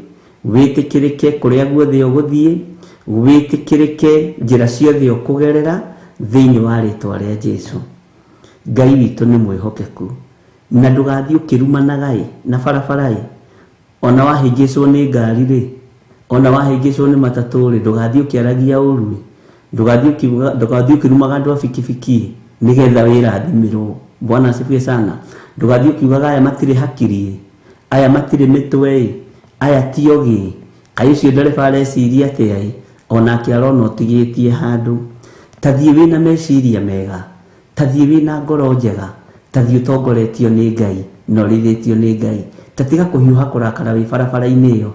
wĩtĩkĩrĩke kũrĩa guothe ũgũthiĩ, wĩtĩkĩrĩke njĩra ciothe ũkũgerera thĩinĩ wa rĩtwa rĩa Jesũ. Ngai witũ nĩ mwĩhokeku, na ndũgathiĩ ũkĩrumanaga na barabara. Ona wahĩngĩcwo nĩ ngari rĩ, ona wahĩngĩcwo nĩ matatũ rĩ, ndũgathiĩ ũkĩaragia ũru, ndũgathiĩ ũkĩrumaga andũ a bikibiki nĩgetha wĩrathimirwo. Bwana asifiwe sana. Ndũgathiĩ ũkiugaga aya matirĩ hakiri, aya matirĩ mĩtwe, aya ti ogi, kaĩ ũcio ndereba areciria atĩa, onake arona ũtigĩtie handũ. Tathiĩ wĩna meciria mega, tathiĩ wĩna ngoro njega, tathiĩ ũtongoretio nĩ Ngai na ũrĩithĩtio nĩ Ngai. Tatiga kũhiũha kũrakara wĩ barabara-inĩ ĩyo,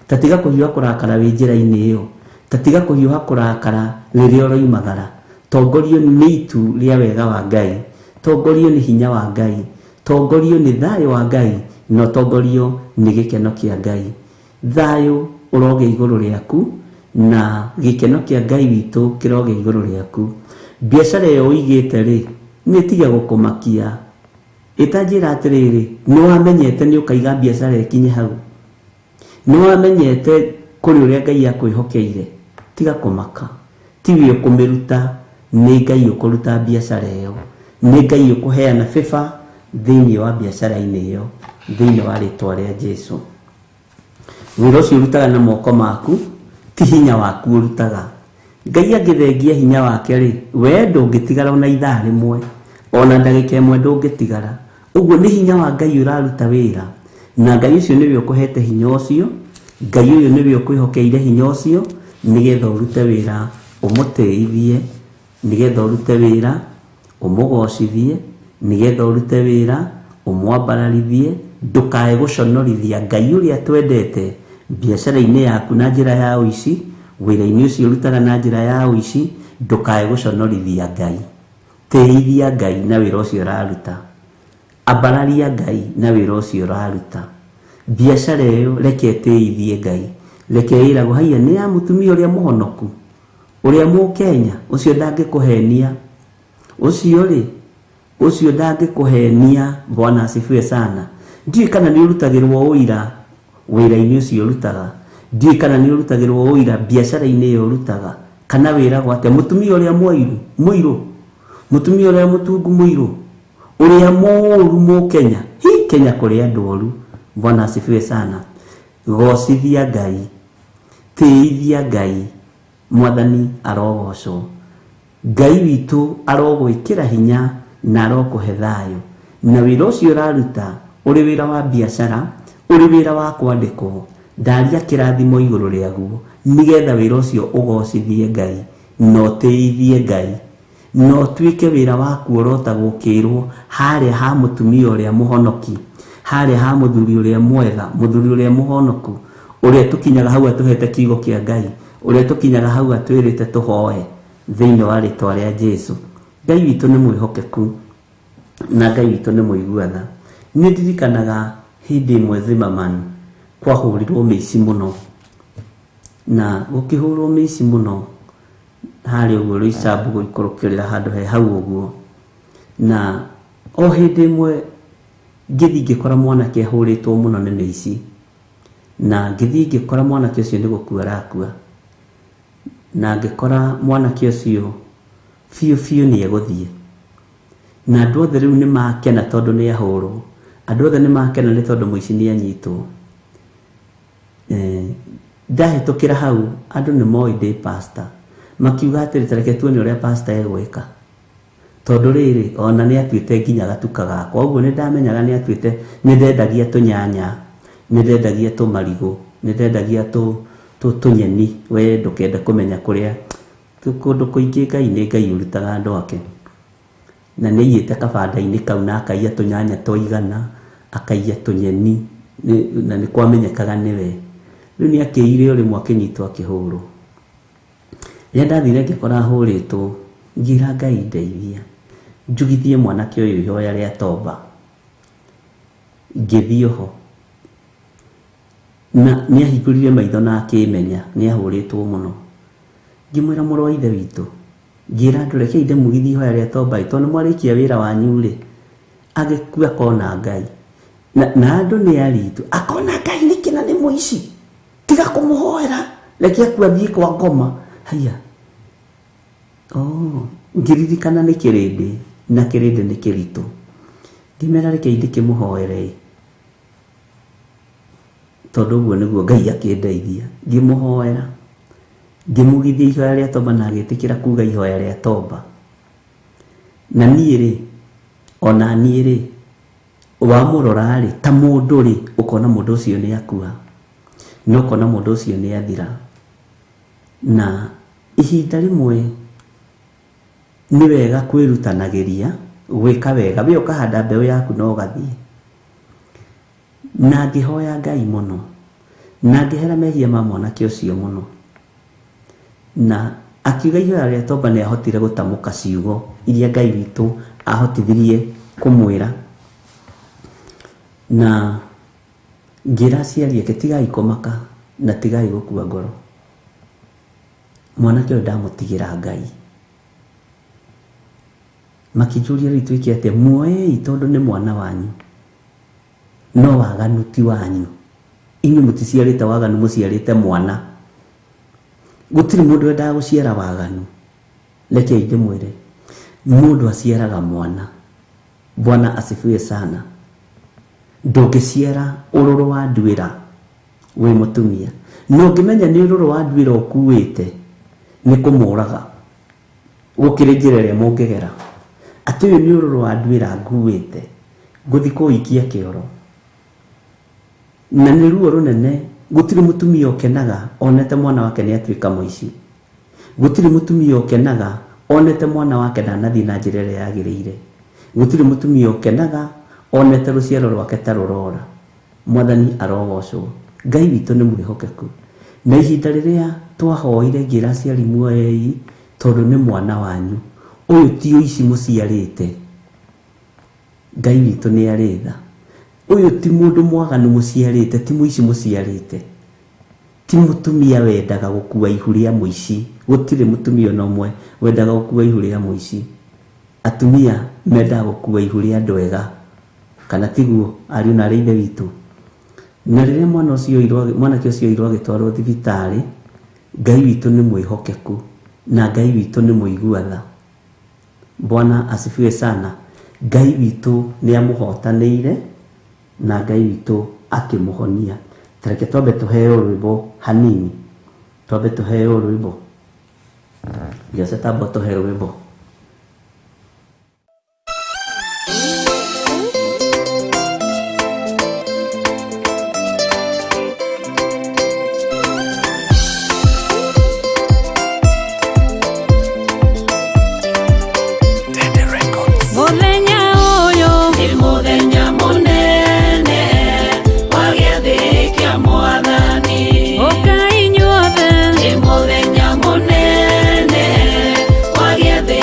tatiga kũhiũha kũrakara wĩ njĩra-inĩ ĩyo, tatiga kũhiũha kũrakara rĩrĩa ũroimagara. Tongorio nĩ itu rĩa wega wa Ngai, tongorio nĩ hinya wa Ngai, tongorio nĩ thayũ wa Ngai, na tongorio nĩ gĩkeno kĩa Ngai. Thayũ ũroge igũrũ rĩaku na gĩkeno kĩa Ngai witũ kĩroge igũrũ rĩaku. Biacara ĩyo ũigĩte rĩ, nĩ tiga gũkũmakia. Itanjĩra atĩrĩrĩ, nĩ wamenyete nĩ ũkaiga biacara ĩkinye hau, nĩ wamenyete kũrĩ ũrĩa Ngai akwĩhokeire, tiga kũmaka. Tiwe ũkũmĩruta, nĩ Ngai ũkũruta biacara ĩyo, nĩ Ngai ũkũheana bĩba thĩinĩ wa biacara-inĩ ĩyo thĩinĩ wa rĩtwa rĩa Jesũ. Wĩra ũcio ũrutaga na moko maku, ti hinya waku ũrutaga. Ngai angĩthengia hinya wake rĩ, we ndũngĩtigara ona ithaa rĩmwe, ona ndagĩka ĩmwe ndũngĩtigara. Ũguo nĩ hinya wa Ngai ũraruta wĩra, na Ngai ũcio nĩwe ũkũhete hinya ũcio, Ngai ũyũ nĩwe ũkwĩhokeire hinya ũcio, nĩgetha ũrute wĩra ũmũteithie, nĩgetha ũrute wĩra ũmũgocithie, nĩgetha ũrute wĩra ũmwambararithie. Ndũkae gũconorithia Ngai ũrĩa twendete biacara-inĩ yaku na njĩra ya ũici, wĩra-inĩ ũcio ũrutaga na njĩra ya ũici. Ndũkae gũconorithia Ngai, tĩithia Ngai na wĩra ũcio ũraruta, ambararia Ngai na wĩra ũcio ũraruta. Biacara ĩyo reke tĩithie Ngai, reke ĩragwo haiya nĩ ya mũtumia ũrĩa mũhonoku, ũrĩa Mũkenya, ũcio ndangĩkũhenia, ũcio rĩ, ũcio ndangĩkũhenia. Bwana asifiwe sana. ndiĩ kana nĩ ũrutagĩrwo ũira wĩra-inĩ ũcio ũrutaga, ndiĩ kana nĩ ũrutagĩrwo ũira biacara-inĩ ĩyo ũrutaga, kana wĩragwo atĩa mũtumia ũrĩa mũirũ, mũtumia ũrĩa mũtungu mũirũ, ũrĩa mũũru Mũkenya. Kenya kũrĩ andũ oru. Bwana asifiwe sana. Gocithia Ngai, tĩithia Ngai, Mwathani arogocwo. Ngai witũ arogwĩkĩra hinya na arokũhe thayũ. Na wĩra ũcio ũraruta ũrĩ wĩra wa biacara, ũrĩ wĩra wa kwandĩkwo, ndaria kĩrathimo igũrũ rĩaguo nĩgetha wĩra ũcio ũgocithie Ngai na ũtĩithie Ngai na ũtuĩke wĩra waku ũrotagwo kĩrwo harĩa ha mũtumia ũrĩa mũhonoki, harĩa ha mũthuri ũrĩa mwega, mũthuri ũrĩa mũhonoku, ũrĩa tũkinyaga hau atũhete kiugo kĩa Ngai, ũrĩa tũkinyaga hau atwĩrĩte tũhoe thĩinĩ wa rĩtwa rĩa Jesũ. Ngai witũ nĩ mwĩhokeku na Ngai witũ nĩ mũiguatha. Nĩ ndirikanaga hĩndĩ ĩmwe Zimmerman kwahũrirwo mĩici mũno, na gũkĩhũrwo mĩici mũno harĩa ũguo Rũicabu gũikũrũkĩrĩra handũ he hau ũguo, na o hĩndĩ ĩmwe ngĩthiĩ ngĩkora mwanake ahũrĩtwo mũno nĩ mĩici, na ngĩthiĩ ngĩkora mwanake ũcio nĩ gũkua arakua, na ngĩkora mwanake ũcio biũ nĩ egũthiĩ, na andũ othe rĩu nĩ makena tondũ nĩ ahũrwo, andũ othe nĩ makena nĩ tondũ mũici nĩ anyitwo. Ndahĩtũkĩra hau andũ nĩ moĩ ndĩ pastor, makiuga atĩrĩ reke tuone ũrĩa pastor egwĩka, tondũ rĩrĩ ona nĩ atuĩte nginya gatuka gakwa, ũguo nĩ ndamenyaga nĩ atuĩte, nĩ ndendagia tũnyanya, nĩ ndendagia tũmarigũ, nĩ ndendagia tũnyeni, we ndũkende kũmenya kũrĩa kũndũ kũingĩ Ngai nĩ Ngai ũrutaga andũ ake. Na nĩ iyĩte kabanda-inĩ kau na akaiya tũnyanya twaigana, akaiya tũnyeni, na nĩ kwamenyekaga nĩwe. Rĩu nĩ akĩire ũrĩmwe akĩnyitwo akĩhũrwo. Rĩrĩa ndathire ngĩkora ahũrĩtwo, ngĩra Ngai ndeithia, njugithie mwanake ũyũ ihoya rĩa toba. Ngĩthiĩ ho, na nĩ ahingũrire maitho na akĩmenya nĩ ahũrĩtwo mũno. Ngĩmwĩra mũrũ wa ithe witũ, ngĩra andũ rekei ndĩmugithie ihoya rĩa toba, tondũ nĩ mwarĩkia wĩra wanyu rĩ, agĩkua akona Ngai. Na andũ nĩ aritũ, akona Ngai nĩ kĩna nĩ mũici, tiga kũmũhoera, reke akua thiĩ kwa ngoma. Haya, ngĩririkana nĩ kĩrĩndĩ, na kĩrĩndĩ nĩ kĩritũ. Ngĩmera rekei ndĩkĩmũhoere, tondũ ũguo nĩguo Ngai akĩndeithia. Ngĩmũhoera, ngĩmugithia ihoya rĩa toba na agĩtĩkĩra kuga ihoya rĩa toba. Na niĩ rĩ, ona niĩ rĩ, wamũrora rĩ, ta mũndũ rĩ, ũkona mũndũ ũcio nĩ akua, no ũkona mũndũ ũcio nĩ athira. Na ihinda rĩmwe nĩ wega kwĩrutanagĩria gwĩka wega, we ũkahanda mbeũ yaku no ũgathiĩ. Na ngĩhoya Ngai mũno, na ngĩhera mehia ma mwanake ũcio mũno, na akiuga ihoya rĩa toba nĩ ahotire gũtamũka ciugo iria Ngai witũ ahotithirie kũmwĩra. Na ngĩra aciari ake tigai kũmaka na tigai gũkua ngoro. Mwanake ũyũ ndamũtigĩra Ngai. Makĩnjũria rĩu twĩke atĩa, muoei tondũ nĩ mwana wanyu, no waganu ti wanyu. Inyuĩ mũticiarĩte waganu, mũciarĩte mwana. Gũtirĩ mũndũ wendaga gũciara waganu. Rekei ndĩmwĩre, mũndũ aciaraga mwana. Bwana asifiwe sana. Ndũngĩciara ũrũrũ wa nduĩra wĩ mũtumia, no ũngĩmenya nĩ ũrũrũ wa nduĩra ũkuĩte, nĩ kũmũraga. Gũkĩrĩ njĩra ĩrĩa mũngĩgera, atĩ ũyũ nĩ ũrũrũ wa nduĩra nguĩte, ngũthiĩ kũũikia kĩoro. Na nĩ ruo rũnene. Gũtirĩ mũtumia ũkenaga onete mwana wake nĩ atuĩka mũici. Gũtirĩ mũtumia ũkenaga onete mwana wake ndanathiĩ na njĩra ĩrĩa yagĩrĩire. Gũtirĩ mũtumia ũkenaga onete rũciaro rwake ta rũrora. Mwathani arogocwo. Ngai witũ nĩ mwĩhokeku. Na ihinda rĩrĩa twahoire ngĩra aciari muoyei, tondũ nĩ mwana wanyu, ũyũ ti ũici mũciarĩte. Ngai witũ nĩ arĩtha. Ũyũ ti mũndũ mwaganu mũciarĩte, ti mũici mũciarĩte. Ti mũtumia wendaga gũkua ihu rĩa mũici. Gũtirĩ mũtumia ona ũmwe wendaga gũkua ihu rĩa mũici. Atumia mendaga gũkua ihu rĩa andũ ega. kana tiguo ari na reithe witu na rĩrĩa mwanake ũcio oirwo agĩtwarwo thibitarĩ Ngai witũ nĩ mwĩhokeku na Ngai witũ nĩ mũigua tha. Bwana asifiwe sana. Ngai witũ nĩ amũhotanĩire na Ngai witũ akĩmũhonia. Tareke twambe tuheo rwĩmbo hanini, twambe tuheo rwĩmbo Dios tambo tuheo rwĩmbo. Okai nyothe, ni muthenya munene wa gĩathĩ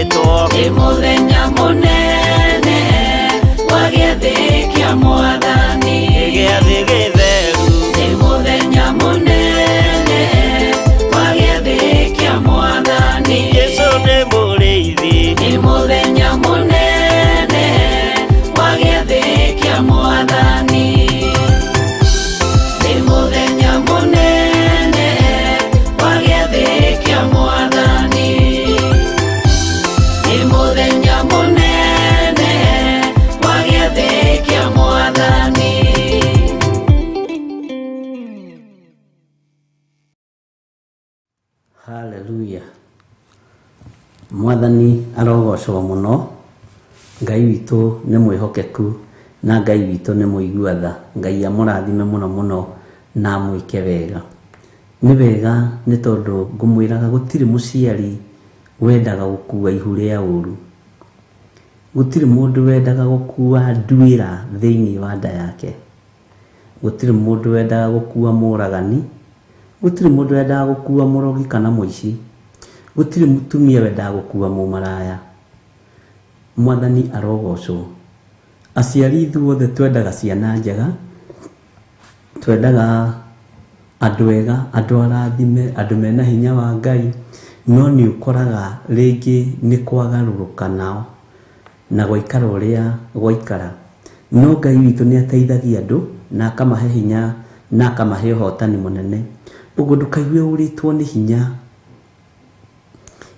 wĩtwo nĩ mũthenya mũnene wa gĩathĩ kĩa Mwathani, gĩathĩ gĩtheru nĩ mũthenya mũnene wa gĩathĩ kĩa Mwathani, Jesũ nĩ mũrĩithi nĩ mũthenya mũnene wa gĩathĩ kĩa Mwathani, nĩ mũthenya mũnene wa gĩathĩ kĩa Mwathani, nĩ mũthenya mũnene wa gĩathĩ kĩa Mwathani. Hallelujah. Mwathani arogocwo muno. Ngai witũ nĩ mwĩhokeku na Ngai witũ nĩ mũigua tha. Ngai amũrathime muno muno na mwĩke wega. Nĩ wega nĩ tondũ ngũmwĩraga gũtirĩ mũciari wendaga gũkua ihu rĩa ũru. Gũtirĩ mũndũ wendaga gũkua nduĩra thĩinĩ wa nda yake. Gũtirĩ mũndũ wendaga gũkua mũragani. Gũtirĩ mũndũ wendaga gũkua mũrogi kana mũici. Gũtirĩ mũtumia wendaga gũkua mũmaraya. Mwathani arogocwo. Aciari ithuothe twendaga ciana njega, twendaga andũ ega, andũ arathime, andũ mena hinya wa Ngai, no nĩ ũkoraga rĩngĩ nĩ kwagarũrũka nao na gwaikara ũrĩa gwaikara. No Ngai witũ nĩ ateithagia andũ na akamahe hinya na akamahe ũhotani mũnene. Ũguo ndũkaigue ũrĩtwo nĩ hinya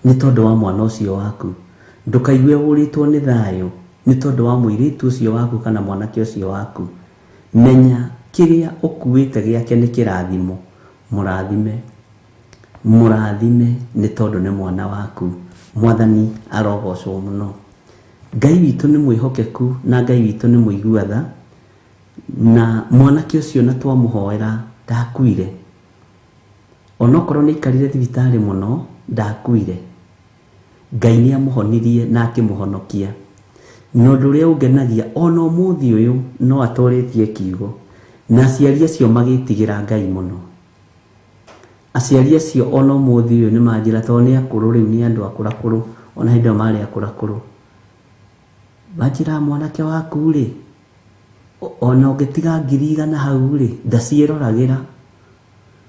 nĩ tondũ wa mwana ũcio waku. Ndũkaigue ũrĩtwo nĩ thayũ nĩ tondũ wa mũirĩtu ũcio waku kana mwanake ũcio waku. Menya kĩrĩa ũkuĩte gĩake nĩ kĩrathimo. Mũrathime. Mũrathime nĩ tondũ nĩ mwana waku. Mwathani arogocwo mũno. Ngai witũ nĩ mwĩhokeku na Ngai witũ nĩ mũigua tha. Na mwanake ũcio na twamũhoera ndakuire. Onokorwo nĩ ikarire thibitarĩ mũno ndakuire. Ngai nĩ amũhonirie na akĩmũhonokia. No ũndũ ũrĩa ũngenagia ona ũmũthĩ ũyũ no atũrĩtie kiugo. Na aciari acio magĩtigĩra Ngai mũno. Aciari acio ona ũmũthĩ ũyũ nĩ manjĩra tondũ nĩ akũrũ rĩu nĩ andũ akũrakũrũ ona hĩndĩ ĩyo marĩ akũrakũrũ. Manjĩra mwanake waku rĩ, ona ũngĩtiga 100,000 hau rĩ, ndaciĩroragĩra.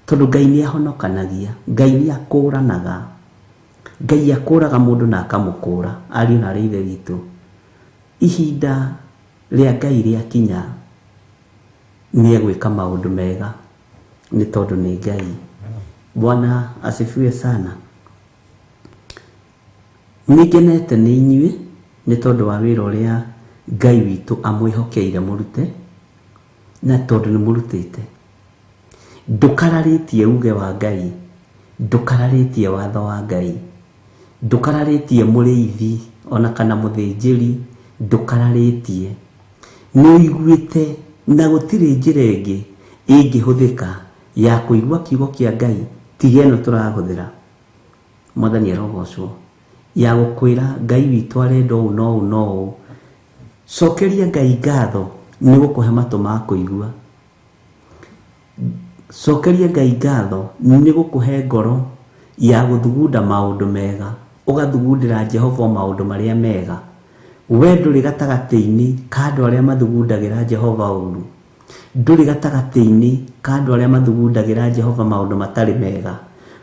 Tondũ Ngai nĩ ahonokanagia. Ngai nĩ akũranaga. Ngai akũraga mũndũ na akamũkũra. Ariũ na arĩ ithe witũ. Ihinda rĩa Ngai rĩakinya nĩ egwĩka maũndũ mega nĩ tondũ nĩ Ngai. Bwana asifiwe sana. Nĩngenete nĩ inyuĩ nĩ tondũ wa wĩra ũrĩa Ngai witũ amwĩhokeire mũrute na tondũ nĩ mũrutĩte. Ndũkararĩtie uge wa Ngai. Ndũkararĩtie watho wa Ngai. Ndũkararĩtie mũrĩithi ona kana mũthĩnjĩri. Ndũkararĩtie. Nĩ ũiguĩte na gũtirĩ njĩra ĩngĩ ĩngĩhũthĩka ya kũigua kiugo kĩa Ngai tiga ĩno tũrahũthĩra. Mwathani arogocwo. Ya gũkwĩra Ngai witũ arenda ũũ no ũũ no ũũ. Cokeria Ngai ngatho nĩ gũkũhe matũ ma kũigua. Cokeria Ngai ngatho nĩ gũkũhe ngoro ya gũthugunda maũndũ mega. Ũgathugundĩra Jehova maũndũ marĩa mega. We ndũrĩ gatagatĩ-inĩ ka andũ arĩa mathugundagĩra Jehova ũru. Ndũrĩ gatagatĩ-inĩ ka andũ arĩa mathugundagĩra Jehova maũndũ matarĩ mega.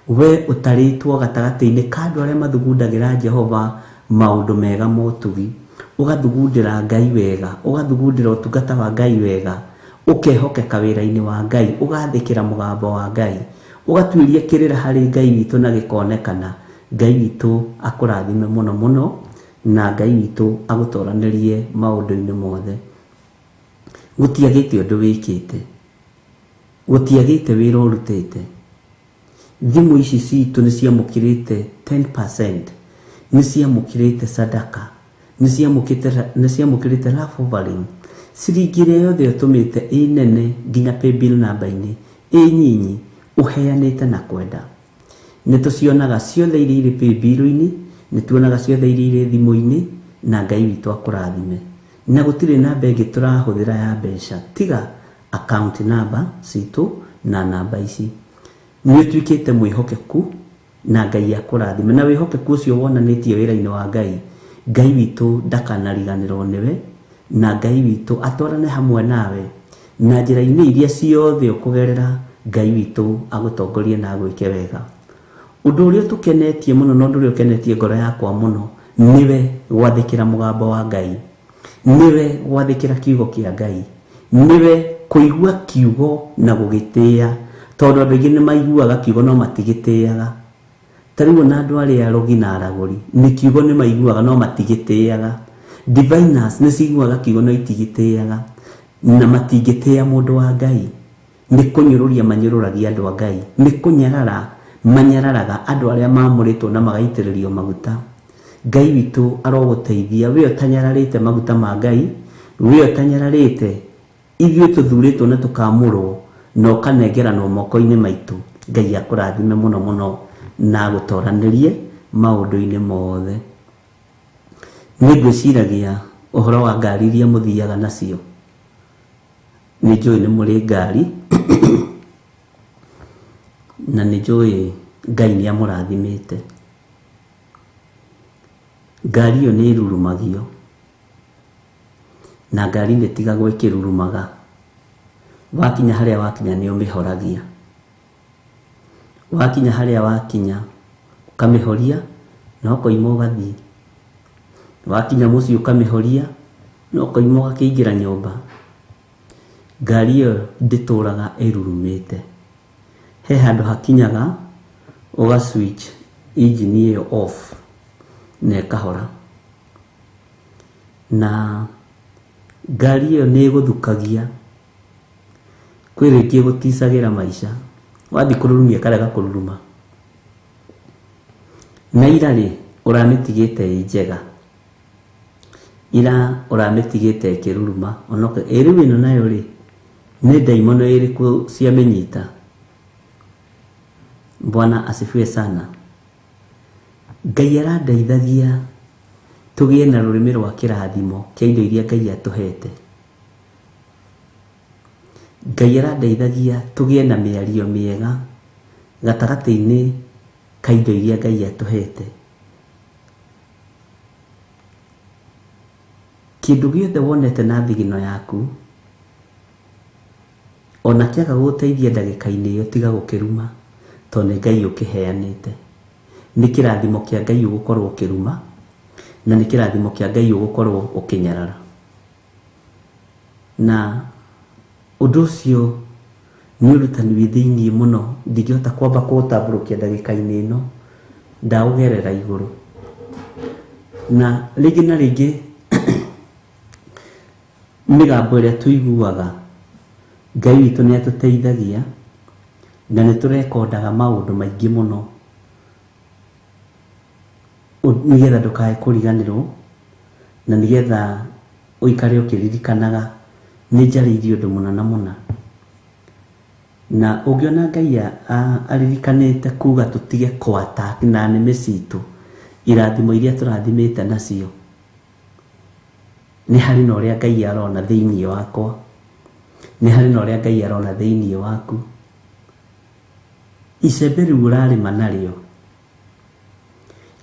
We ũtarĩtwo gatagatĩ-inĩ ka andũ arĩa mathugundagĩra Jehova maũndũ mega motugi. Ũgathugundĩra Ngai wega. Ũgathugundĩra ũtungata wa Ngai wega. Ũkehokeka wĩra-inĩ wa Ngai. Ũgathĩkĩra mũgambo wa Ngai. Ũgatuĩria kĩrĩra harĩ Ngai witũ na gĩkonekana. Ngai witũ akũrathime mũno mũno na Ngai witũ agũtoranĩrie maũndũ-inĩ mothe. Gũtiagĩte ũndũ wĩkĩte. Gũtiagĩte wĩra ũrutĩte. Thimũ ici citũ nĩ ciamũkĩrĩte 10%. Nĩ ciamũkĩrĩte sadaka. Nĩ ciamũkĩrĩte love offering. Ciringi ĩrĩa yothe ũtũmĩte ĩ nene nginya paybill namba-inĩ ĩ nyinyi ũheanĩte na kwenda. Nĩ tũcionaga ciothe iria irĩ paybill-inĩ, nĩ tuonaga ciothe iria irĩ thimũ-inĩ na Ngai witũ akũrathime. Na gũtirĩ namba ĩngĩ tũrahũthĩra ya mbeca tiga account number citũ na namba ici. Nĩ ũtuĩkĩte mwĩhokeku na Ngai akũrathime na wĩhokeku ũcio wonanĩtie wĩra-inĩ wa Ngai. Ngai witũ ndakanariganĩrwo nĩwe na Ngai witũ atwarane hamwe nawe na njĩra-inĩ iria ciothe ũkũgerera. Ngai witũ agũtongorie na agwĩke wega. Ũndũ ũrĩa tũkenetie mũno na ũndũ ũrĩa ũkenetie ngoro yakwa mũno niwe gwathĩkĩra mũgambo wa Ngai, niwe gwathĩkĩra kiugo kĩa Ngai, niwe kũigua kiugo na gũgĩtĩĩa, tondũ andũ aingĩ nĩ maiguaga kiugo no matigĩtĩaga. Tarĩu na andũ arĩa arogi na aragũri nĩ kiugo nĩ maiguaga no matigĩtĩaga. Diviners nĩ ciguaga kiugo no itigĩtĩaga na matingĩtĩa mũndũ wa Ngai. Nĩ kũnyũrũria manyũrũragia andũ a Ngai, nĩ kũnyarara manyararaga andũ arĩa mamũrĩtwo na magaitĩrĩrio maguta. Ngai witũ arogũteithia we ũtanyararĩte maguta ma Ngai, we ũtanyararĩte ithuĩ tũthurĩtwo na tũkamũrwo na ũkanengeranwo moko-inĩ maitũ. Ngai akũrathime mũno mũno na agũtoranĩrie maũndũ-inĩ mothe. Nĩ ngwĩciragia ũhoro wa ngari iria mũthiaga nacio. Nĩ njũĩ nĩ mũrĩ ngari na nĩ njũĩ Ngai nĩ amũrathimĩte. Ngari ĩyo nĩ ĩrurumagio na ngari ndĩtigagwo ĩkĩrurumaga. Wakinya harĩa wakinya nĩ ũmĩhoragia, wakinya harĩa wakinya ũkamĩhoria na ũkoima ũgathiĩ, wakinya mũciĩ ũkamĩhoria na ũkoima ũgakĩingĩra nyũmba. Ngari ĩyo ndĩtũraga ĩrurumĩte. He handũ hakinyaga ũga switch engine ĩyo off na ĩkahora. Na ngari ĩyo nĩ ĩgũthukagia, kwĩ rĩngĩ ĩgũticagĩra maica, wathiĩ kũrurumia karega kũruruma. Na ira rĩ ũramĩtigĩte ĩ njega, ira ũramĩtigĩte ĩkĩruruma onoke. Rĩu ĩno nayo rĩ nĩ ndaimono ĩrĩkũ ciamĩnyita. Bwana asifiwe sana. Ngai arandeithagia tũgĩe na rũrĩmĩ rwa kĩrathimo kĩa indo iria Ngai atũhete. Ngai arandeithagia tũgĩe na mĩario mĩega gatagatĩ-inĩ ka indo iria Ngai atũhete. Kĩndũ gĩothe wonete na thigino yaku ona kĩaga gũteithia ndagĩka-inĩ ĩyo tiga gũkĩruma, tondũ nĩ Ngai ũkĩheanĩte. Nĩ kĩrathimo kĩa Ngai ũgũkorwo ũkĩruma na nĩ kĩrathimo kĩa Ngai ũgũkorwo ũkĩnyarara. Na ũndũ ũcio nĩ ũrutani wĩ thĩiniĩ mũno, ndingĩhota kwamba kũũtambũrũkia ndagĩka-inĩ ĩno, ndaũgerera igũrũ. Na rĩngĩ na rĩngĩ mĩgambo ĩrĩa tũiguaga, Ngai witũ nĩ atũteithagia na nĩ tũrekondaga maũndũ maingĩ mũno nĩgetha ndũkae kũriganĩrwo na nĩgetha ũikare ũkĩririkanaga nĩ njarĩirie ũndũ mũna na mũna. Na ũngĩona Ngai aririkanĩte kuga tũtige kwata na nĩmĩ citũ irathimo iria tũrathimĩte nacio, nĩ harĩ na ũrĩa Ngai arona thĩiniĩ wakwa, nĩ harĩ na ũrĩa Ngai arona thĩiniĩ waku. Icembe rĩu ũrarĩma narĩo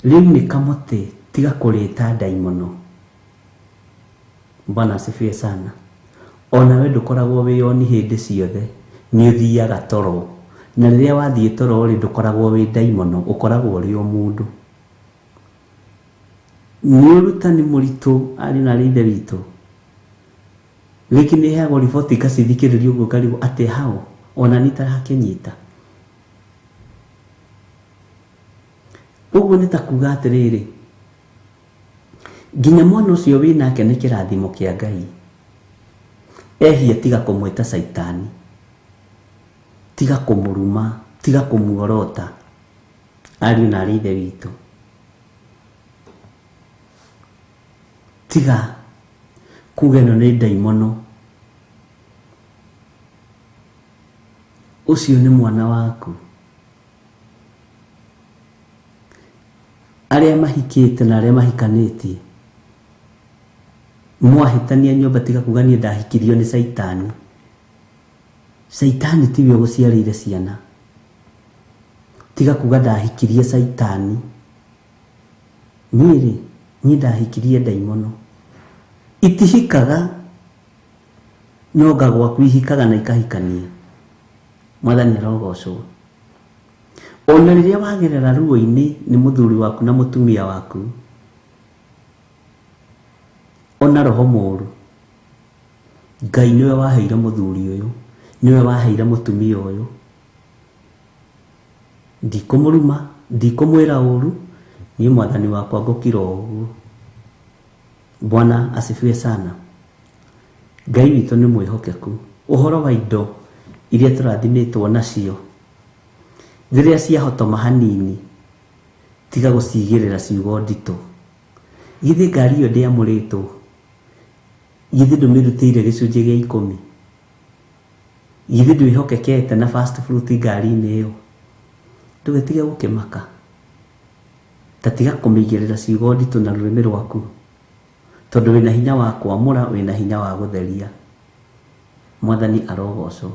rĩu nĩ kamũtĩ, tiga kũrĩta ndaimono. Bwana asifiwe sana. Ona we ndũkoragwo wĩyoni hĩndĩ ciothe, nĩ ũthiaga toro, na rĩrĩa wathiĩ toro rĩ ndũkoragwo wĩ ndaimono, ũkoragwo ũrĩ o mũndũ. Nĩ ũrutani mũritũ arĩ na ithe witũ. Rĩngĩ nĩ heagwo riboti ngacithikĩrĩria ũguo ngarigwo atĩ hao ona nĩ tarakĩnyita. Ũguo nĩ ta kuga atĩrĩrĩ, nginya mwana ũcio wĩnake nĩ kĩrathimo kĩa Ngai. Ehia tiga kũmwĩta Saitani, tiga kũmũruma, tiga kũmuorota. Ariũ na ithe witũ, tiga kuga ĩno nĩ ndaimono. Ũcio nĩ mwana waku. Arĩa mahikĩte na arĩa mahikanĩtie, mwahĩtania nyũmba tiga kuga niĩ ndahikirio nĩ Saitani. Saitani tiwe ũgũciarĩire ciana, tiga kuga ndahikirie saitani ni ndahikirie daimono itihikaga nyoga gwaku ihikaga na ikahikania. Mwathani arogocwo. Ona riria wagerera ruo-ini ni muthuri waku na mutumia waku, ona roho moru, Ngai niwe waheire muthuri uyu, niwe waheire mutumia uyu. Ndikumuruma, ndikumwira uru, ni Mwathani wakwa ngukira uguo. Bwana asifiwe sana. Ngai witũ nĩ mwĩhokeku. Ũhoro wa indo iria tũrathimitwo nacio, rĩrĩa ciahotoma hanini, tiga gũcigĩrĩra ciugo nditũ. Githĩ ngari ĩyo ndĩamũrĩtwo, githĩ ndũmĩrutĩire gĩcunjĩ gĩa 10, githĩ ndwĩhokekete na first fruit ngari-inĩ ĩyo. Ndũgetige gũkĩmaka, ta tiga kũmĩigĩrĩra ciugo nditũ na rũrĩmĩ rwaku, tondũ wĩna hinya wa kwamũra, wĩna hinya wa gũtheria. Mwathani arogocwo.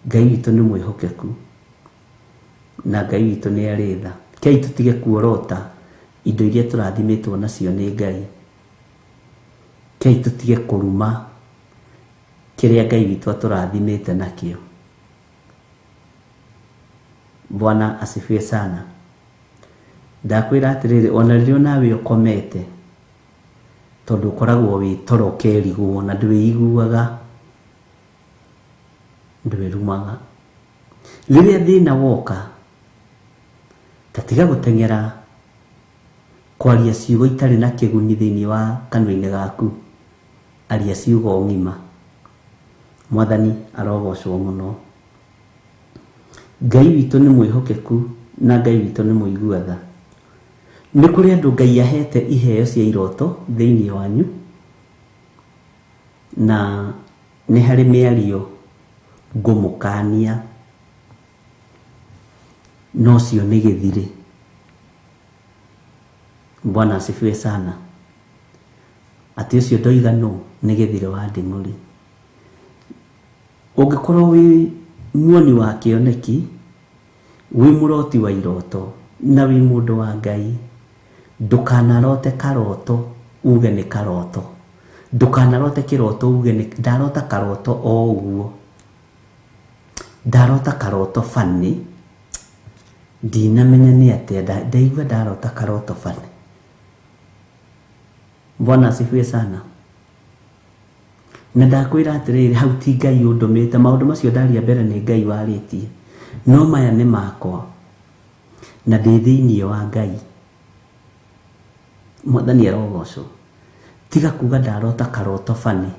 Ngai witũ nĩ mwĩhokeku na Ngai witũ nĩ arĩ tha. Kei tũtige kuorota indo iria tũrathimitwo nacio nĩ Ngai. Kei tũtige kũruma kĩrĩa Ngai witũ atũrathimĩte nakĩo. Bwana asifiwe sana. Ndakwĩra atĩrĩrĩ, ona rĩrĩa nawe ũkomete, tondũ ũkoragwo wĩ toro ũkerigwo na ndwĩiguaga, ndwĩrumaga. Rĩrĩa thĩna woka, ta tiga gũteng'era kwaria ciugo itarĩ na kĩguni thĩinĩ wa kanua-inĩ gaku, aria ciugo ng'ima. Mwathani arogocwo mũno. Ngai witũ nĩ mwĩhokeku na Ngai witũ nĩ mũigua tha. Nĩ kũrĩ andũ Ngai ahete iheo cia iroto thĩinĩ wanyu, na nĩ harĩ mĩario ngũmũkania, no cio nĩ gĩthiri. Bwana asifiwe sana. Atĩ ũcio ndoiga no nĩ gĩthiri wa nding'ũri. Ũngĩkorwo wĩ muoni wa kĩoneki, wĩ mũroti wa iroto, na wĩ mũndũ wa Ngai, ndũkanarote karoto uge nĩ karoto. Ndũkanarote kĩroto uge nĩ ndarota karoto o ũguo. Ndarota karoto fani. Ndinamenya nĩ atĩa ndaigua ndarota karoto fani. Bwana asifiwe sana. Na ndakwĩra atĩrĩrĩ, hau ti Ngai ũndũmĩte. Maũndũ macio ndaria mbere nĩ Ngai warĩtie, no maya nĩ makwa na ndĩ thĩinĩ wa Ngai. Mwathani arogocwo. Tiga kuga ndarota karoto fani.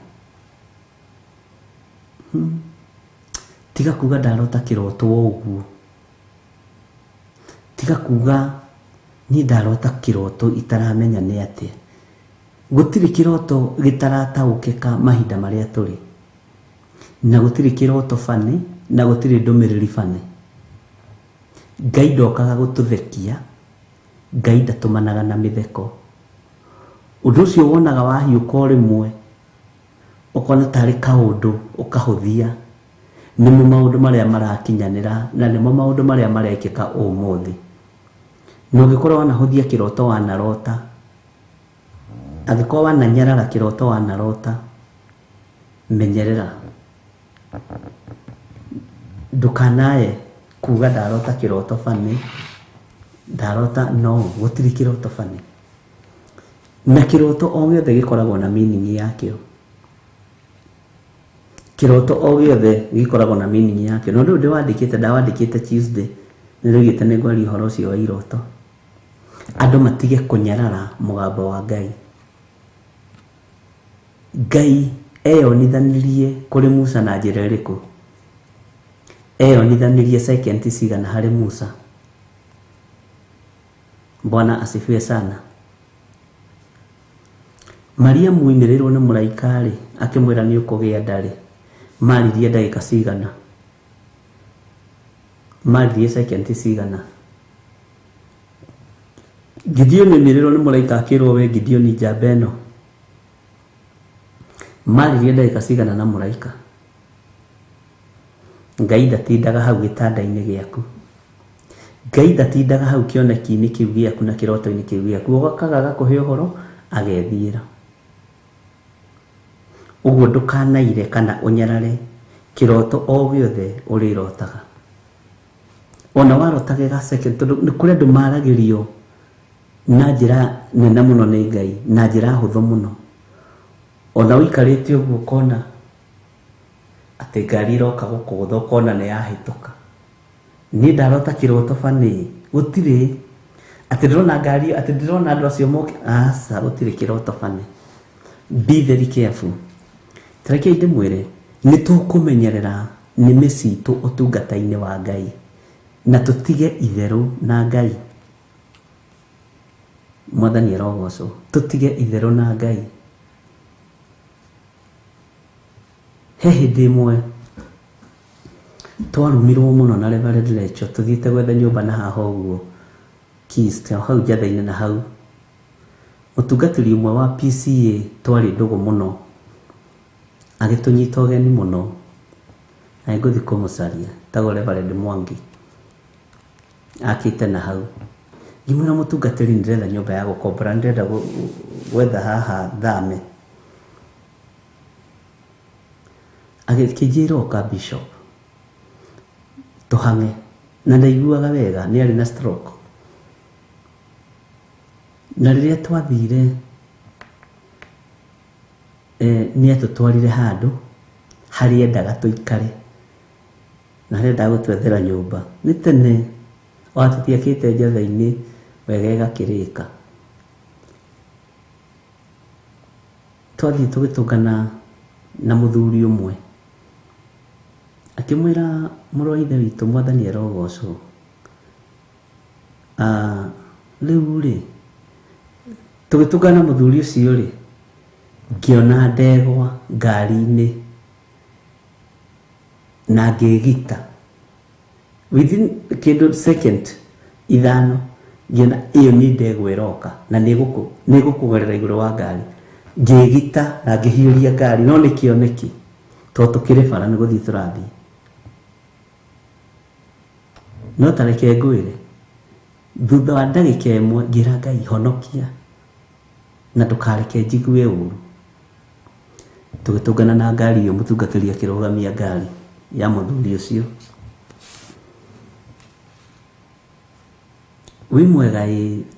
Tiga kuga ndarota kĩroto ũguo. Tiga kuga ni ndarota kĩroto itaramenya nĩ atĩa. Gũtirĩ kĩroto gĩtarataũkĩka mahinda marĩa tũrĩ, na gũtirĩ kĩroto fani, na gũtirĩ ndũmĩrĩri fani. Ngai ndokaga gũtũthekia, Ngai ndatũmanaga na mĩtheko. Ũndũ ũcio wonaga wahiũka rĩmwe, ũkona tarĩ kaũndũ ũkahũthia, nĩmo maũndũ marĩa marakinyanĩra, na nĩmo maũndũ marĩa marekĩka ũmũthĩ. Na ũngĩkorwo wanahũthia kĩroto wanarota, angĩkorwo wananyarara kĩroto wanarota, menyerera. Ndũkanaye kuga ndarota kĩroto fani, ndarota no, gũtirĩ kĩroto fani. Na kĩroto o gĩothe gĩkoragwo na meaning yakĩo. Kĩroto o gĩothe gĩkoragwo na meaning yakĩo. No rĩu ndawandĩkĩte Tuesday, nĩ rĩugĩte nĩ ngwaria ũhoro ũcio wa iroto. Andũ matige kũnyarara mũgambo wa Ngai. Ngai eyonithanirie kũrĩ Musa na njĩra ĩrĩkũ? Eyonithanirie second cigana harĩ Musa. Bwana asifiwe sana. Maria muinĩrĩrwo nĩ mũraika rĩ, akĩmwĩra nĩ ũkũgĩa nda rĩ, maririe ndagĩka cigana? Maririe second cigana? Gideon nĩrĩrwo nĩ mũraika akĩrwo we Gideon njamba ĩno, maririe ndagĩka cigana na mũraika? Ngai ndatindaga hau gĩtanda-inĩ gĩaku. Ngai ndatindaga hau kĩoneki-inĩ kĩu gĩaku na kĩroto-inĩ kĩu gĩaku. Ũgokaga agakũhe ũhoro agethiĩra. Ũguo ndũkanaire kana ũnyarare kĩroto o gĩothe ũrĩrotaga. Ona warota gĩga second tondũ nĩ kũrĩ andũ maragĩrio na njĩra nene mũno nĩ Ngai, na njĩra hũthũ mũno. Ona ũikarĩte ũguo kona atĩ ngari iroka gũkũgũtha ũkona nĩ yahĩtũka. Niĩ ndarota kĩroto bani gũtirĩ atĩ ndĩrona ngari atĩ ndĩrona andũ acio moke. Aca gũtirĩ kĩroto bani. Be very careful. Tareke ndĩmwĩre nĩ tũkũmenyerera nĩmĩ citũ ũtungata-inĩ wa Ngai na tũtige itherũ na Ngai. Mwathani arogocwo. Tũtige itherũ na Ngai. He hĩndĩ ĩmwe twarumirwo mũno na Reverend Lecho tũthiĩte gwetha nyũmba na haha ũguo Kist hau njatha-inĩ na hau. Mũtungatĩri ũmwe wa PCA twarĩ ndũgũ mũno agĩtũnyita ũgeni mũno na ngũthi kũmũcaria tagwo Reverend Mwangi akĩte na hau. Ngĩmwĩra mũtungatĩri ndĩretha nyũmba ya gũkombora, ndĩrenda gwetha haha Thame. Agĩkĩnjĩra oka Bishop tũhang'e na ndaiguaga wega nĩ arĩ na stroke. Na rĩrĩa twathire nĩ atũtwarire handũ harĩa endaga tũikare na harĩa endaga gũtwethera nyũmba. Nĩ tene o tũtiakĩte njatha-inĩ wega ĩgakĩrĩka. Twathiĩ tũgĩtũngana na mũthuri ũmwe akĩmwĩra mũrũ wa ithe witũ Mwathani arogocwo. Rĩu rĩ tũgĩtũngana mũthuri ũcio rĩ ngĩona ndegwa ngari-inĩ na ngĩgita within kĩndũ second ithano ngĩona ĩyo nĩ ndegwa ĩroka na nĩ gũkũgerera igũrũ wa ngari. Ngĩgita na ngĩhiũria ngari no nĩ kĩoneki tondũ tũkĩrĩ bara nĩ gũthiĩ tũrathiĩ. No tareke ngwĩre thutha wa ndagĩka ĩmwe ngĩra Ngai honokia na ndũkareke njigue ũru. Tũgĩtũngana na ngari ĩyo mũtungatĩri akĩrũgamia ngari ya mũthuri ũcio. Wĩ mwega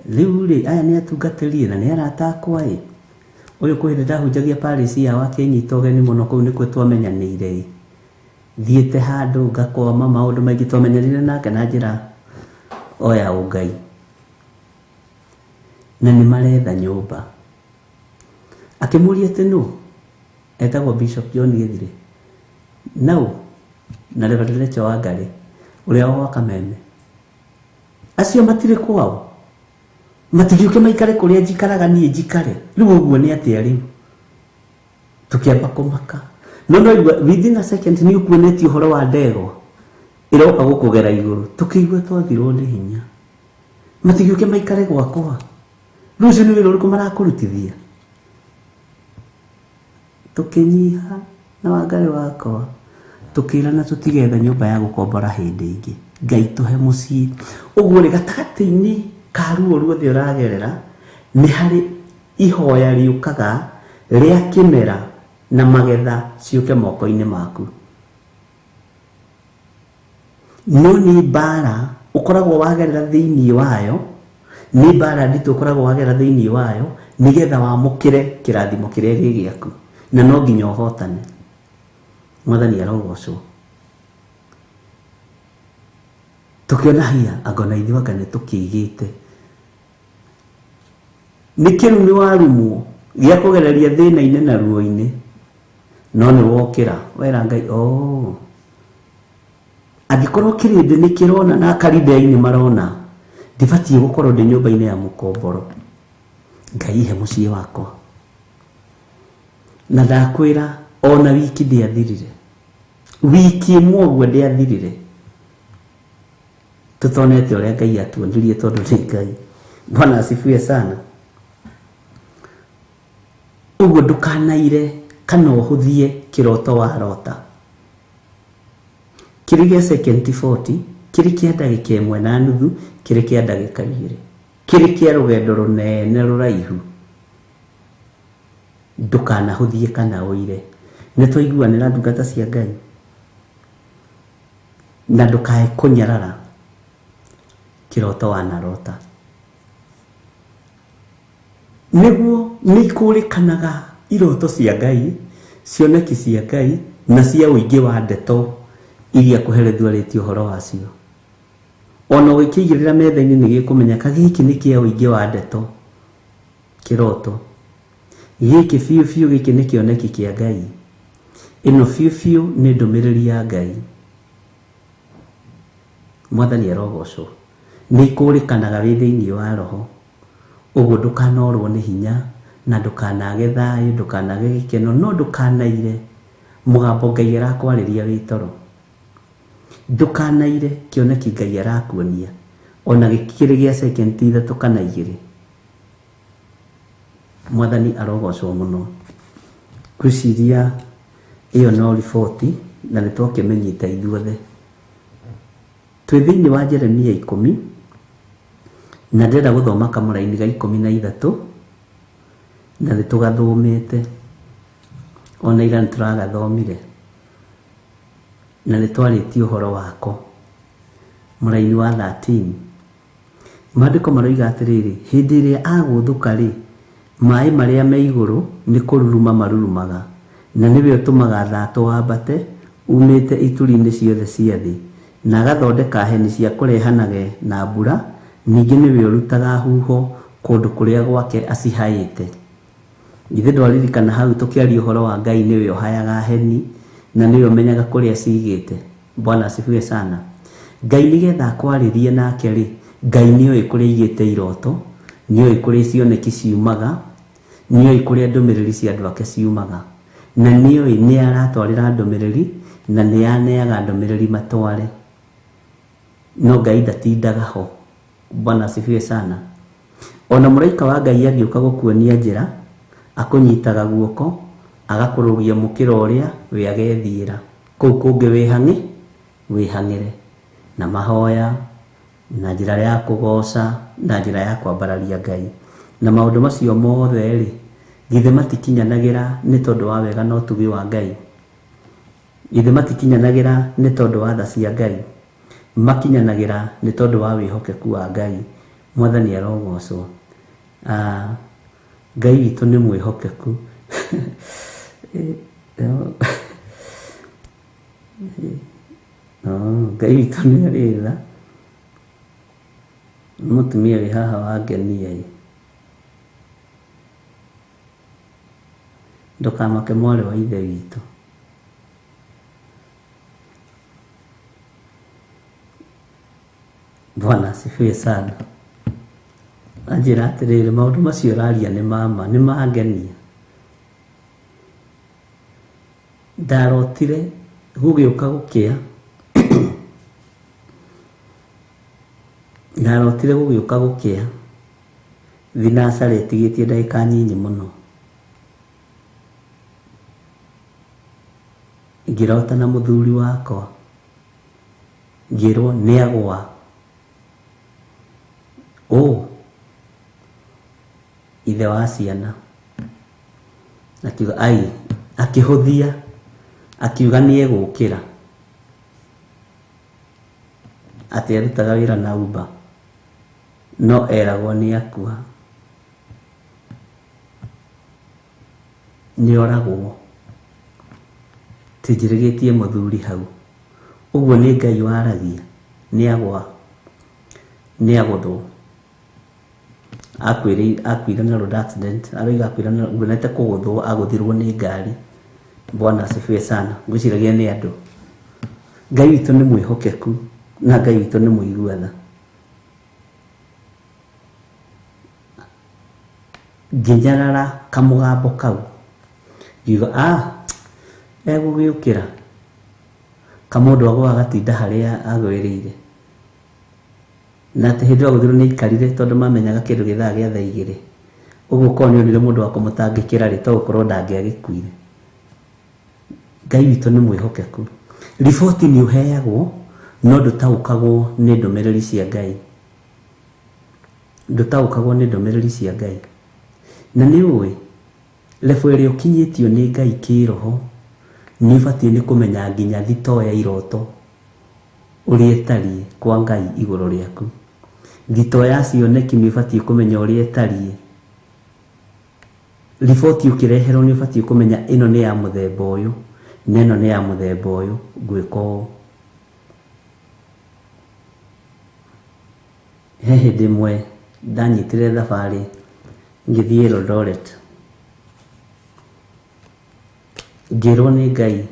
rĩu rĩ aya nĩ atungatĩri na nĩ arata akwa ũyũ kwĩ hĩndĩ ndahunjagia Paris yao akĩnyita ũgeni mũno kũu nĩkuo twamenyanĩire. Thiĩte handũ ngakoma maũndũ maingĩ twamenyanĩire nake na njĩra oya ũngai. Na nĩ maretha nyũmba. Akĩmũria atĩ nũ? Etagwo Bishop John Githiri. Nau na Reverend Lecho wa Ngarĩ ũrĩa wa Kameme. Acio matirĩ kwao. Matigĩũke maikare kũrĩa njikaraga niĩ njikare. Rĩu ũguo nĩ atĩa rĩu? Tũkĩamba kũmaka. No within a second nĩ ũkuonetie ũhoro wa ndegwa ĩroka gũkũgera igũrũ. Tũkĩigua twathirwo nĩ hinya. Matigĩũke maikare gwakwa. Rĩu ũcio nĩ wĩra ũrĩkũ marakũrutithia? Tũkĩnyiha na Wangarĩ wakwa tũkĩrana tũtigetha nyũmba ya gũkombora hĩndĩ ĩngĩ. Ngai tũhe mũciĩ. Ũguo rĩ gatagatĩ-inĩ ka ruo ruothe ũragerera nĩ harĩ ihoya rĩũkaga rĩa kĩmera na magetha ciũke moko-inĩ maku. No nĩ mbara ũkoragwo wagerera thĩinĩ wayo, nĩ mbara nditũ ũkoragwo wagerera thĩinĩ wayo nĩgetha wamũkĩre kĩrathimo kĩrĩa gĩ gĩaku na no nginya ũhotane. Mwathani arogocwo. Tũkĩona hia angona ithuĩ anga nĩ tũkĩigĩte. Nĩ kĩrumi warumwo gĩa kũgereria thĩna-inĩ na ruo-inĩ no nĩ wokĩra wera Ngai angĩkorwo kĩrĩndĩ nĩ kĩrona na karinda-inĩ marona ndibatiĩ gũkorwo ndĩ nyũmba-inĩ ya mũkomboro. Ngai he mũciĩ wakwa. Na ndakwĩra ona wiki ndĩathirire. Wiki ĩmwe ũguo ndĩathirire. Tũtonete ũrĩa Ngai atuonirie tondũ nĩ Ngai. Bwana asifiwe sana. Ũguo ndũkanaire kana ũhũthie kĩroto warota. kĩrĩ gĩa second 40 kĩrĩ kĩa ndagĩka 1.5 kĩrĩ kĩa ndagĩka 2 kĩrĩ kĩa rũgendo rũnene rũraihu ndũkanahũthie kana ũire nĩ twaiguanĩra ndungata cia Ngai na ndũkae kũnyarara kĩroto wanarota nĩguo nĩikũrĩkanaga iroto cia Ngai cioneki cia Ngai na cia ũingĩ wa ndeto iria kũherethũarĩtio ũhoro wacio ona ũgĩkĩigĩrĩra metha-inĩ nĩgĩkũmenyeka gĩkĩ nĩ kĩa ũingĩ wa ndeto kĩroto gĩkĩ biũ biũ gĩkĩ nĩ kĩoneki kĩa Ngai ĩno biũ biũ nĩ ndũmĩrĩri ya Ngai Mwathani arogocwo nĩikũrĩkanaga wĩ thĩinĩ wa roho ũguo ndũkanorwo nĩ hinya na ndũkanage thayũ ndũkanage gĩkeno no ndũkanaire mũgambo Ngai arakwarĩria wĩ toro ndũkanaire kĩoneki Ngai arakuonia ona gĩkĩrĩ gĩa second 3 kana 2 Mwathani arogocwo mũno gwĩciria ĩyo no riboti na nĩtwakĩmenyita ithuothe twĩ thĩinĩ wa Jeremia 10 na ndĩrenda gũthoma kamũra-inĩ ga 13 na nĩtũgathomete ona ira nĩtũragathomire na nĩtwarĩtie ũhoro wako mũra-inĩ wa 13 maandĩko maroiga atĩrĩrĩ hĩndĩ ĩrĩa agũthũka rĩ maĩ marĩa me igũrũ nĩ kũruruma marurumaga na nĩwe ũtũmaga thato wambate umĩte ituri-inĩ ciothe cia thĩ na agathondeka heni cia kũrehanage na mbura ningĩ nĩwe ũrutaga huho kũndũ kũrĩa gwake acihaĩte ithe ndwaririkana hau tũkĩaria ũhoro wa Ngai nĩwe ũhayaga heni na nĩwe ũmenyaga kũrĩa cigĩte Bwana asifiwe sana Ngai nĩgetha akwarĩrie nake rĩ Ngai nĩoĩ kũrĩa igĩte iroto nĩoĩ kũrĩa cioneki ciumaga nĩoĩ kũrĩa ndũmĩrĩri cia andũ ake ciumaga na nĩoĩ nĩ aratwarĩra ndũmĩrĩri na nĩ aneaga ndũmĩrĩri matware no Ngai ndatindaga ho Bwana asifiwe sana ona mũraika wa Ngai agĩũka gũkuonia njĩra akũnyitaga guoko agakũrũgia mũkĩra ũrĩa we agethiĩra kũu kũngĩ wĩhang'ĩre na mahoya na njĩra ya kũgoca na njĩra ya kwambararia Ngai na maũndũ macio mothe rĩ githĩ matikinyanagĩra nĩ tondũ wa wega na ũtugi wa Ngai githĩ matikinyanagĩra nĩ tondũ wa tha cia Ngai makinyanagĩra nĩ tondũ wa wĩhokeku wa Ngai Mwathani arogocwo Ngai witũ nĩ mwĩhokeku Ngai witũ nĩ arĩ tha mũtumia wĩ haha wangenia ndũkamake mwarĩ wa ithe witũ Bwana asifiwe sana anjĩra atĩrĩrĩ maũndũ macio ũraria nĩ mama nĩ mangenia ndarotire gũgĩũka gũkĩa ndarotire gũgĩũka gũkĩa thinacara ĩtigĩtie ndagĩka nyinyi mũno ngĩrota na mũthuri wakwa ngĩrwo nĩ agwa ithe wa ciana akiuga ai akĩhũthia akiuga nĩ egũkĩra atĩ arutaga wĩra na Uber no eragwo nĩ akua nĩ oragwo tĩnjĩrĩgĩtie mũthuri hau ũguo nĩ Ngai waragia nĩ agwa nĩ agũthwo akuire na road accident aroiga akuire na gunete kũgũthwo agũthirwo nĩ ngari Bwana asifiwe sana ngwĩciragia nĩ andũ Ngai witũ nĩ mwĩhokeku na Ngai witũ nĩ mũiguatha ngĩnyarara kamũgambo kau ngiuga egũgĩũkĩra kamũndũ agwa gatinda harĩa agwĩrĩire na atĩ hĩndĩ agũthirwo nĩ aikarire tondũ mamenyaga kĩndũ gĩthaa gĩa thaa 2 ũguo korwo nĩ onire mũndũ wa kũmũtangĩkĩra rĩ to gũkorwo ndangĩagĩkuire Ngai witũ nĩ mwĩhokeku riboti nĩ ũheagwo no ndũtaũkagwo nĩ ndũmĩrĩri cia Ngai, ndũtaũkagwo nĩ ndũmĩrĩri cia Ngai. Na nĩ ũĩ level ĩrĩa ũkinyĩtio nĩ Ngai kĩroho nĩ ũbatiĩ nĩ kũmenya nginya thitoo ya iroto ũrĩa ĩtariĩ kwa Ngai igũrũ rĩaku. Thitoo ya cioneki nĩ ũbatiĩ kũmenya ũrĩa ĩtariĩ. Riboti ũkĩreherwo nĩ ũbatiĩ kũmenya ĩno nĩ ya mũthemba ũyũ na ĩno nĩ ya mũthemba ũyũ, ngwĩka ũũ. He hĩndĩ ĩmwe ndanyitire thabarĩ ngĩthiĩ Eldoret, ngĩrwo nĩ Ngai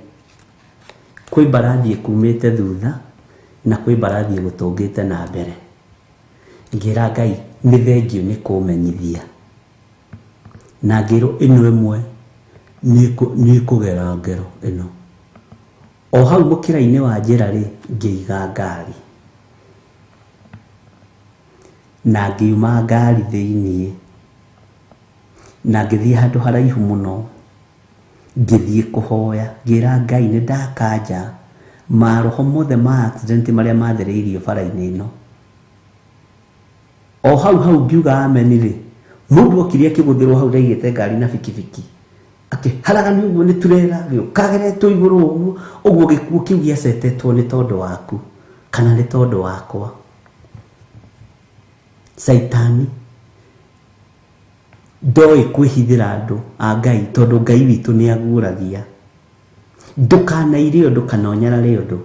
kwĩ mbarathi ĩkumĩte thutha na kwĩ mbarathi ĩgũtũngĩte na mbere. Ngĩra Ngai nĩ thengio nĩ kũmenyithia, na ngĩrwo ĩno ĩmwe nĩ kũgera ngero ĩno. O hau mũkĩra-inĩ wa njĩra rĩ, ngĩiga ngari na ngiuma ngari thĩiniĩ na ngĩthiĩ handũ haraihu mũno, ngĩthiĩ kũhoya ngĩra Ngai nĩ ndakanja maroho mothe ma accident marĩa mathĩrĩirio bara-inĩ ĩno. O hau ngiuga amen rĩ, mũndũ okire akĩgũthĩrwo hau ndaigĩte ngari na bikibiki akĩharagania ũguo nĩ turera gĩũkageretwo igũrũ ũguo gĩkuũ kĩu gĩacetetwo nĩ tondũ waku kana nĩ tondũ wakwa. Saitani ndoĩ kwĩhithĩra andũ a Ngai tondũ Ngai witũ nĩ aguũragia. Ndũkanaire ũndũ kana ũnyarare ũndũ.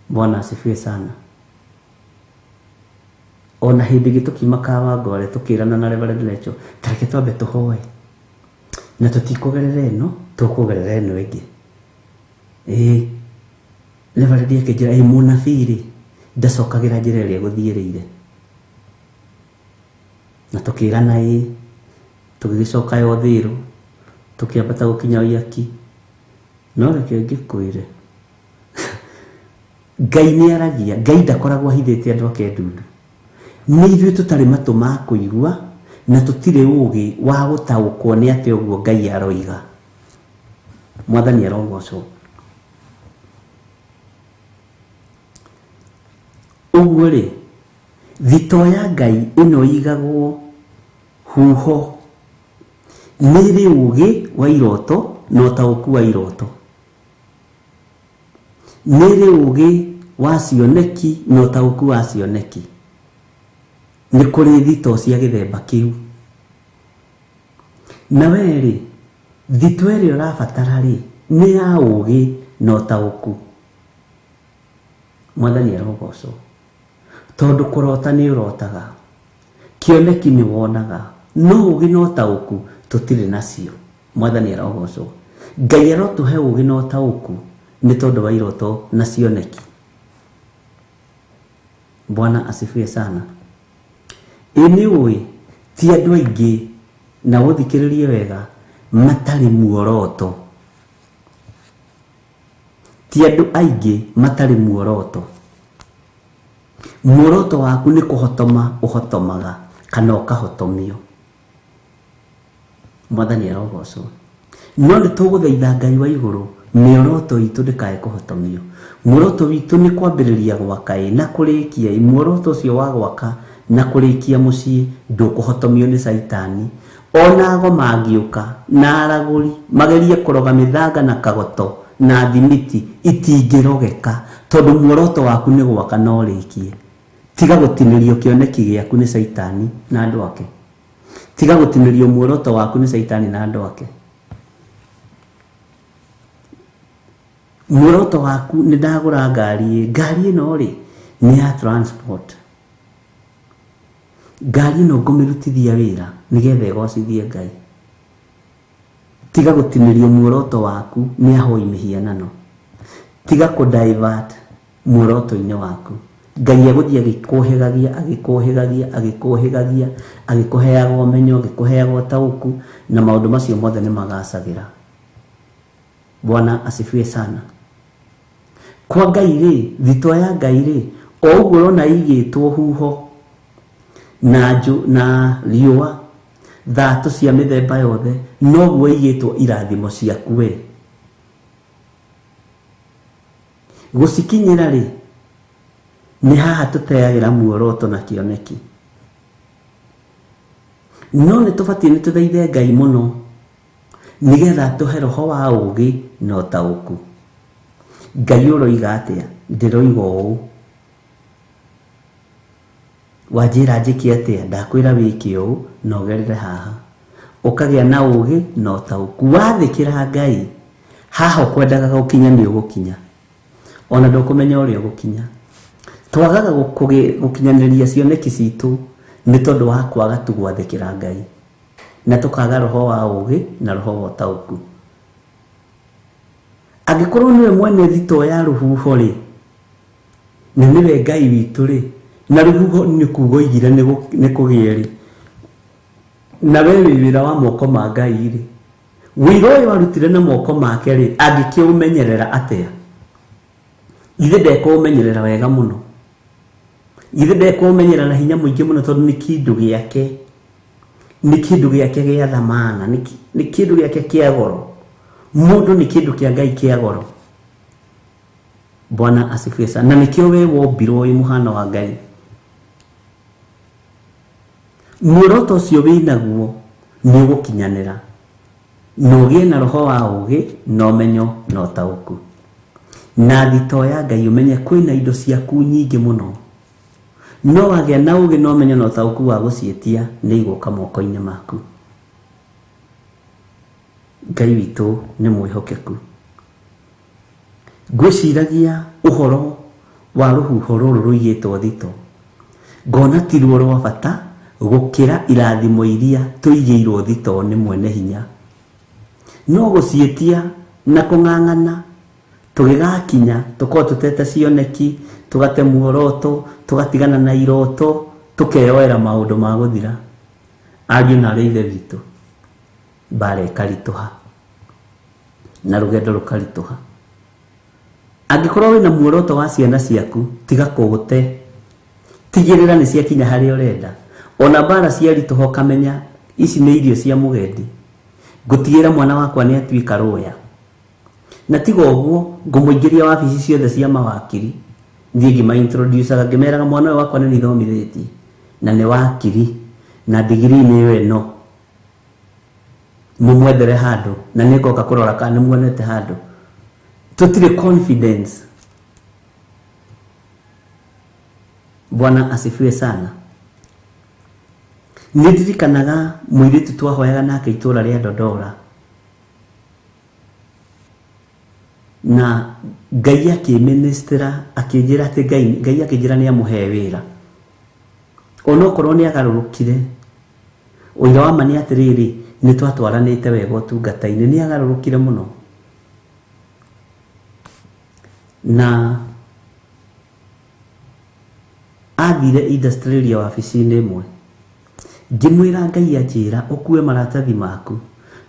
Bwana asifiwe sana. Ona hĩndĩ ĩngĩ tũkiuma Kawangware tũkĩrana na Reverend Lecho, tareke twambe tũhoe na tũtikũgerera ĩno, tũkũgerera ĩno ĩngĩ. Reverend akĩnjĩra mũnabii rĩ ndacokagĩra njĩra ĩrĩa gũthiĩrĩire, na tũkĩrana tũgĩcoka yothĩrwo tũkĩambata gũkinya Oyaki. No reke ngĩkwĩre Ngai nĩ aragia, Ngai ndakoragwo ahithĩte andũ ake ndundu. Nĩ ithuĩ tũtarĩ matũ ma kũigua na tũtirĩ ũũgĩ wa gũtaũkwo nĩ atĩ ũguo Ngai aroiga. Mwathani arogocwo. Ũguo rĩ, thitoo ya Ngai ĩno igagwo huho nĩrĩ ũũgĩ wa iroto na ũtaũku wa iroto, nĩrĩ ũũgĩ wa cioneki na ũtaũku wa cioneki. Nĩ kũrĩ thitoo cia gĩthemba kĩu. Na wee thitoo ĩrĩa ũrabatara nĩ ya ũũgĩ na ũtaũku. Mwathani arogocwo. Tondũ kũrota nĩ ũrotaga, kĩoneki nĩ wonaga, no ũũgĩ na ũtaũku tũtirĩ nacio. Mwathani arogocwo. Ngai arotũhe ũũgĩ na ũtaũku nĩ tondũ wa iroto na cioneki. Bwana asifiwe sana. Nĩ ũĩ ti andũ aingĩ na gũthikĩrĩrie wega matarĩ muoroto, ti andũ aingĩ matarĩ muoroto. Muoroto waku nĩ kũhotoma ũhotomaga kana ũkahotomio. Mwathani arogocwo. No nĩ tũgũthaitha Ngai wa igũrũ mĩoroto itũ ndĩkae kũhotomio. Muoroto witũ nĩ kwambĩrĩria gwaka na kũrĩkia. Muoroto ũcio wa gwaka na kũrĩkia mũciĩ ndũkũhotomio nĩ Saitani. Ona ago mangĩũka na aragũri magerie kũroga mĩthanga na kagoto na thimiti itingĩrogeka, tondũ muoroto waku nĩ gwaka na ũrĩkie. Tiga gũtinĩrio kĩoneki gĩaku nĩ Saitani na andũ ake. Tiga gũtinĩrio muoroto waku nĩ Saitani na andũ ake. Muoroto waku nĩ ndagũra ngari ĩno nĩ ya transport. Ngari ĩno ngũmĩrutithia wĩra nĩgetha ĩgocithie Ngai. Tiga gũtinĩrio muoroto waku nĩ ahoi mĩhianano. Tiga kũdivert muoroto-inĩ waku. Ngai agũthiĩ agĩkũheaga ũmenyo, agĩkũheaga ũtaũku, na maũndũ macio mothe nĩ magacagĩra. Bwana asifiwe sana. Kwa Ngai thitoo ya Ngai o ũguo ũrona igĩtwo huho na riũa, thatũ cia mĩthemba yothe, noguo igĩtwo irathimo ciaku gucikinyira ri ni haha tuteagira muoroto na kioneki no ni tubati ni tuthaithe Ngai muno nigetha tuhe roho wa ugi no tauku Ngai uroiga atia ndiroiga uu wajira njiki atia ndakwira wiki uu no gerere haha ukagia na ugi no tauku wathikira Ngai haha kwendaga gukinya ni ugukinya ona ndukumenya uri ugukinya twagaga gukinyaniria cioneki citu ni tondu wa kwaga tugwathikira Ngai na tukaga roho wa ugi na roho wa tauku agikorwo niwe mwene thito ya ruhuho ri ni niwe Ngai witu ri na ruhuho ni kugo igira ni kugie ri na wewe wira wa moko ma Ngai ri wira uyu warutire na moko make ri angikiumenyerera atia ithe ndekumenyerera wega muno ithe ndekumenyerera na hinya muingi muno tondu ni kindu giake gia thamana ni kindu giake kia goro mundu ni kindu kia Ngai kia goro Bwana asifiwe sana na nikio we wombirwo wi muhana wa Ngai muoroto ucio winaguo ni ugukinyanira no gie na roho wa ugi no menyo no tauku na thito ya Ngai umenye kwina indo ciaku nyingi muno no wagĩa na ugi no menyo no tauku wa gucietia ni iguka moko-ini maku Ngai witu ni mwihokeku gwiciragia uhoro wa ruhuho ruru ruigitwo thito ngona tiruo rwa bata gukira irathimo iria tuigirwo thito ni mwene hinya no gucietia na kung'ang'ana tugigakinya tuko tutete cioneki tugate muoroto tugatigana na iroto tukeyoera maundu ma guthira ariu na reithe witu bare karituha na rugendo rukarituha angikorwo wina muoroto wa ciana ciaku tiga kugute tigirira ni ciakinya hari urenda ona bara ciarituho kamenya ici ni irio cia mugendi gutigira mwana wakwa ni atuika roya na tigo uguo ngumuingiria wabici ciothe cia mawakiri thie ngima introduce ngimeraga mwana wakwa ni thomithĩtie na ni wakiri na degree ni weno mumwethere handu na nikoka kurora kana muonete handu tutire confidence Bwana asifiwe sana nidirikanaga mwiritu twahoyaga nake itura ria Dodora na Ngai akiministera akinjira ati Ngai akinjira ni amuhe wira onokorwo ni agarurukire uira wa mani atiriri ni twatwaranite wega utungata-ini ni agarurukire muno na athire industry ya wabici-ini imwe ngimwira Ngai anjira ukue maratathi maku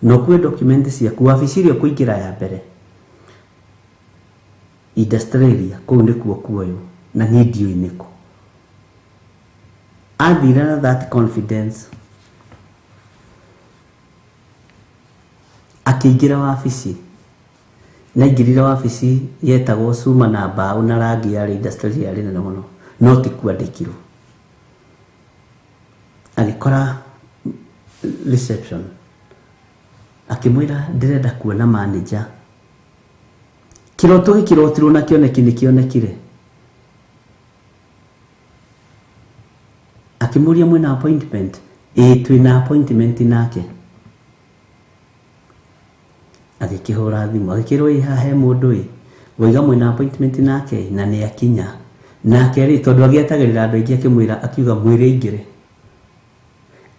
no kue document ciaku wabici ĩrĩa kuingira ya mbere industry kuu ndikuo kuoyo na ni ndio iniko athire na that confidence akiingira wabici na ingirira wabici yetagwo cuma na mbao na rangi ya industry ya rina muno no tikuandikirwo agikora reception akimwira ndirenda kuona manager kiroto gikirotirwo na kioneki ni kionekire akimuria mwina appointment twina appointment nake agikihura thimu agikirwo ihahe mundu wiga mwina appointment nake na ni akinya nake ri tondu agietagirira andu aingi akimwira akiuga mwire ingire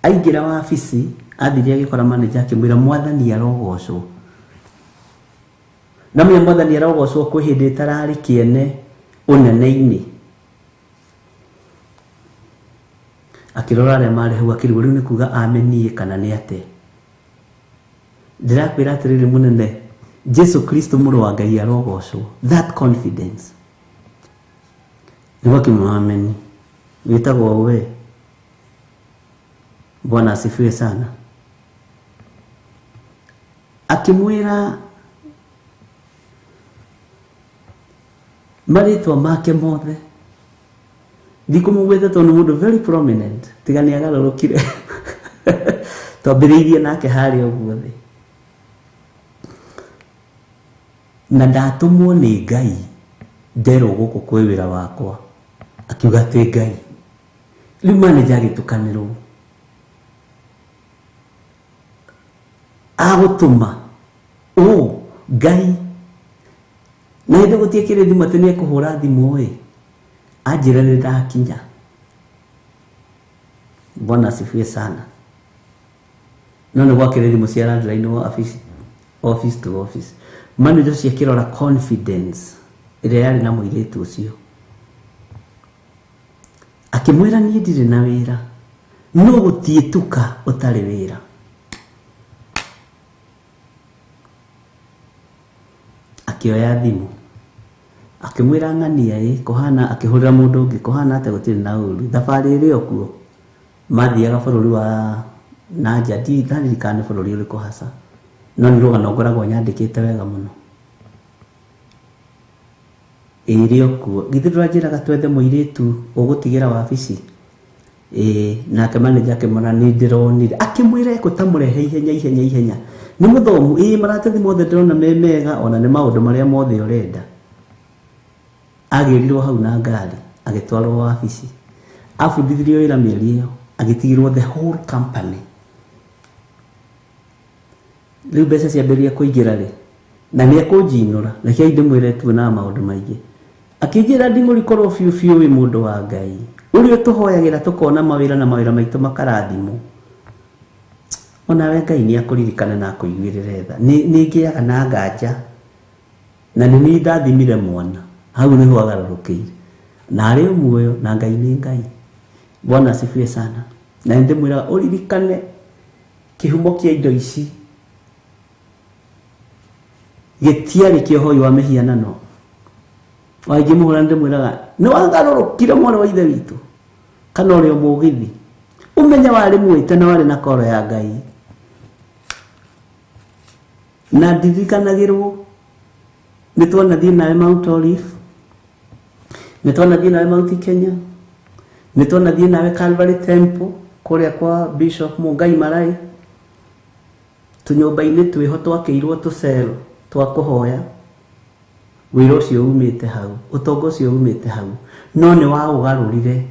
aingira wabici athire agikora manager akimwira mwathani arogocwo na mwe mwathani arogocwo kwi hindi tarari kiene unene-ini akirora aria mari hau akirigwo riu ni kuga amenie kana ni ate ndirakwira atiriri munene Jesu Kristo muru wa Ngai arogocwo that confidence ni wakimwameni witagwo we Bwana asifiwe sana akimwira maritwa make mothe ndikumugwethe tondu mundu very prominent tigani agarurukire twambiriirie nake hari uguo thi na ndatumwo ni Ngai ndero guku kwi wira wakwa akiuga ti Ngai riu manager agitukanirwo agutuma Ngai na hindi gutiekire thimu ati ni kuhura thimu anjira ni ndakinya. Bwana asifiwe sana. None gwakire thimu cia landline wa office to office manager ciakirora confidence iria yari na muiritu ucio akimwira ni ndire na wira no gutietuka utari wira. Akioya thimu akimwira ng'ania kuhana akihurira mundu ungi kuhana ate gutiri na uru thabari iri okuo mathiaga bururi wa nanja ndirikane bururi uriku hasa no ni rugano ngoragwo nyandikite wega muno iri okuo Githiri rajiraga twethe muiritu ugutigira wabici nake manager akimona ni ndironire akimwira ekutamũrehe ihenya ni muthomu maratathi mothe ndirona memega ona ni maundu maria mothe urenda agirirwo hau na ngari agitwarwo wabici abundithirio wira mieri iyo agitigirwo the whole company. Riu mbeca ciambiria kuingira ri na ni akunjinura na kia ndimwire tu na maundu maingi akinjira ndinguri korwo fiu wi mundu wa Ngai uri tuhoyagira tukona mawira na mawira maitu makarathimo ona we Ngai ni akuririkana na kuiguirire tha ni ngiaga na nganja na ni ndathimire mwana hau ni ho agarurukire na ari muoyo na Ngai ni Ngai. Bwana asifiwe sana. Na ndimwira uririkane kihumo kia indo ici gitiari kiohoi wa mihianano waje muhura ndimwiraga ni wagarurukire mwana wa ithe witu kana uri mugithi umenya wari mwite na wari na koro ya Ngai na ndirikanagirwo nitwona thina nawe Mount Olive nitwona thina nawe Mount Kenya nitwona thina nawe Calvary Temple kuria kwa Bishop Ngai Marai tunyumba-ini twiho twakirwo tucero twa kuhoya wira ucio umite hau utongo ucio umite hau no ni wa ugarurire.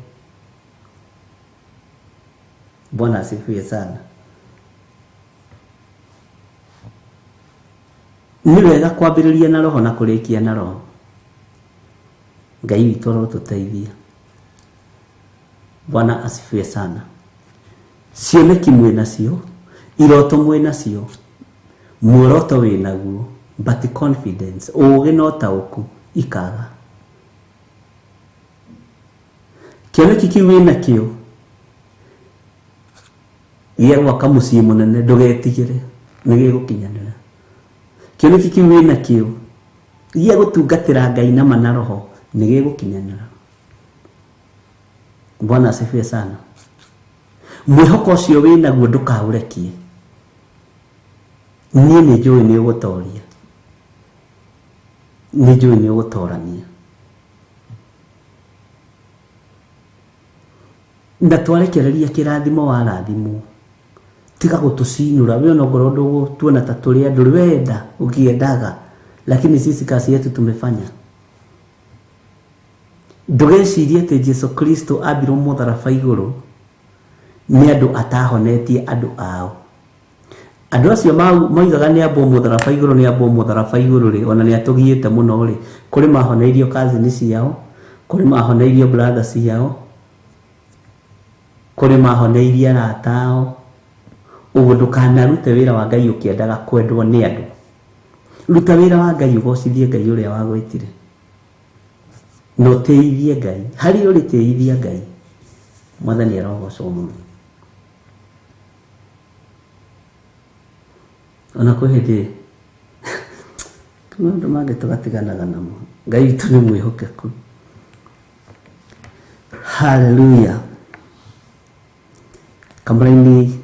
Bwana asifiwe sana. Ni wega kwambiriria na roho na kurikia na roho. Ngai witu arotuteithia. Bwana asifiwe sana. Cioneki mwe nacio iroto mwe nacio muoroto we naguo but confidence uge no tauku ikaga kioneki kiwe nakio yerwa kamusi munene ndugetigire nige gukinyanira kioneki kiwe nakio iye gutungatira Ngai na manaroho nige gukinyanira. Bwana asifiwe sana. Mwihoko ucio we naguo ndukaurekie nie ni njui ni ugutoria ni njui ni ugutorania ndatwarekereria kirathimo wa rathimo tiga gutucinura we no ngoro ndugu tuona ta turi andu wenda ukiendaga lakini sisi kazi yetu tumefanya. Ndugecirie te Yesu Kristo abirwo mutharafa iguru ni andu atahonetie andu ao andu acio maigaga ni abo mutharafa iguru ni abo mutharafa iguru ri ona ni atugiite muno ri kuri mahoneirio kazi ni ciao kuri mahoneirio brothers ciao kuri mahoneirio aratao ugu ndukanarute wira wa Ngai ukiendaga kwendwo ni andu ruta wira wa Ngai ugocithie Ngai uria wagwitire no teithie Ngai hari uri teithie Ngai mwathani arogocwo muno ona kuhindi kundu mage tugatiganaga namo Ngai tu ni mwihokeku. Hallelujah. Kamraini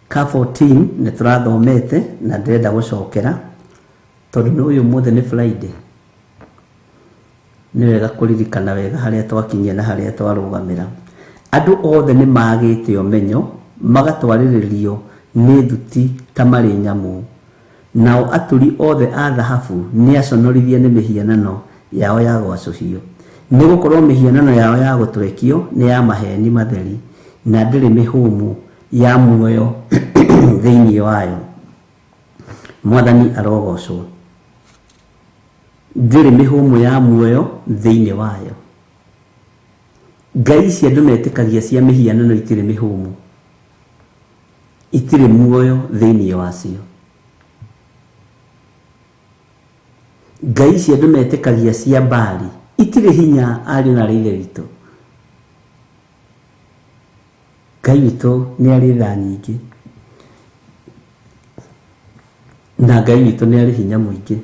ka 14 ne turathomete na ndenda gucokera tondu uyu muthe ni Friday nĩ wega kũririkana wega harĩa twakinyia na harĩa twarũgamĩra. Andũ othe nĩ magĩte ũmenyo magatwarĩrĩrio nĩ thuti ta marĩ nyamũ. Nao aturi othe a thahabu nĩ aconorithie nĩ mĩhianano yao ya gwacũhio. Nĩ gũkorwo mĩhianano yao ya gũtwekio nĩ ya maheni matheri na ndĩrĩ mĩhũmũ ya muoyo thĩinĩ wayo. Mwathani arogocwo. Ndĩrĩ mĩhũmũ ya muoyo thĩinĩ wayo. Ngai cia andũ metĩkagia cia mĩhianano itirĩ mĩhũmũ, itirĩ muoyo thĩinĩ wacio. Ngai cia andũ metĩkagia cia Baali itirĩ hinya ariũ na ithe witũ. Ngai witũ nĩ arĩ tha nyingĩ na Ngai witũ nĩ arĩ hinya mũingĩ.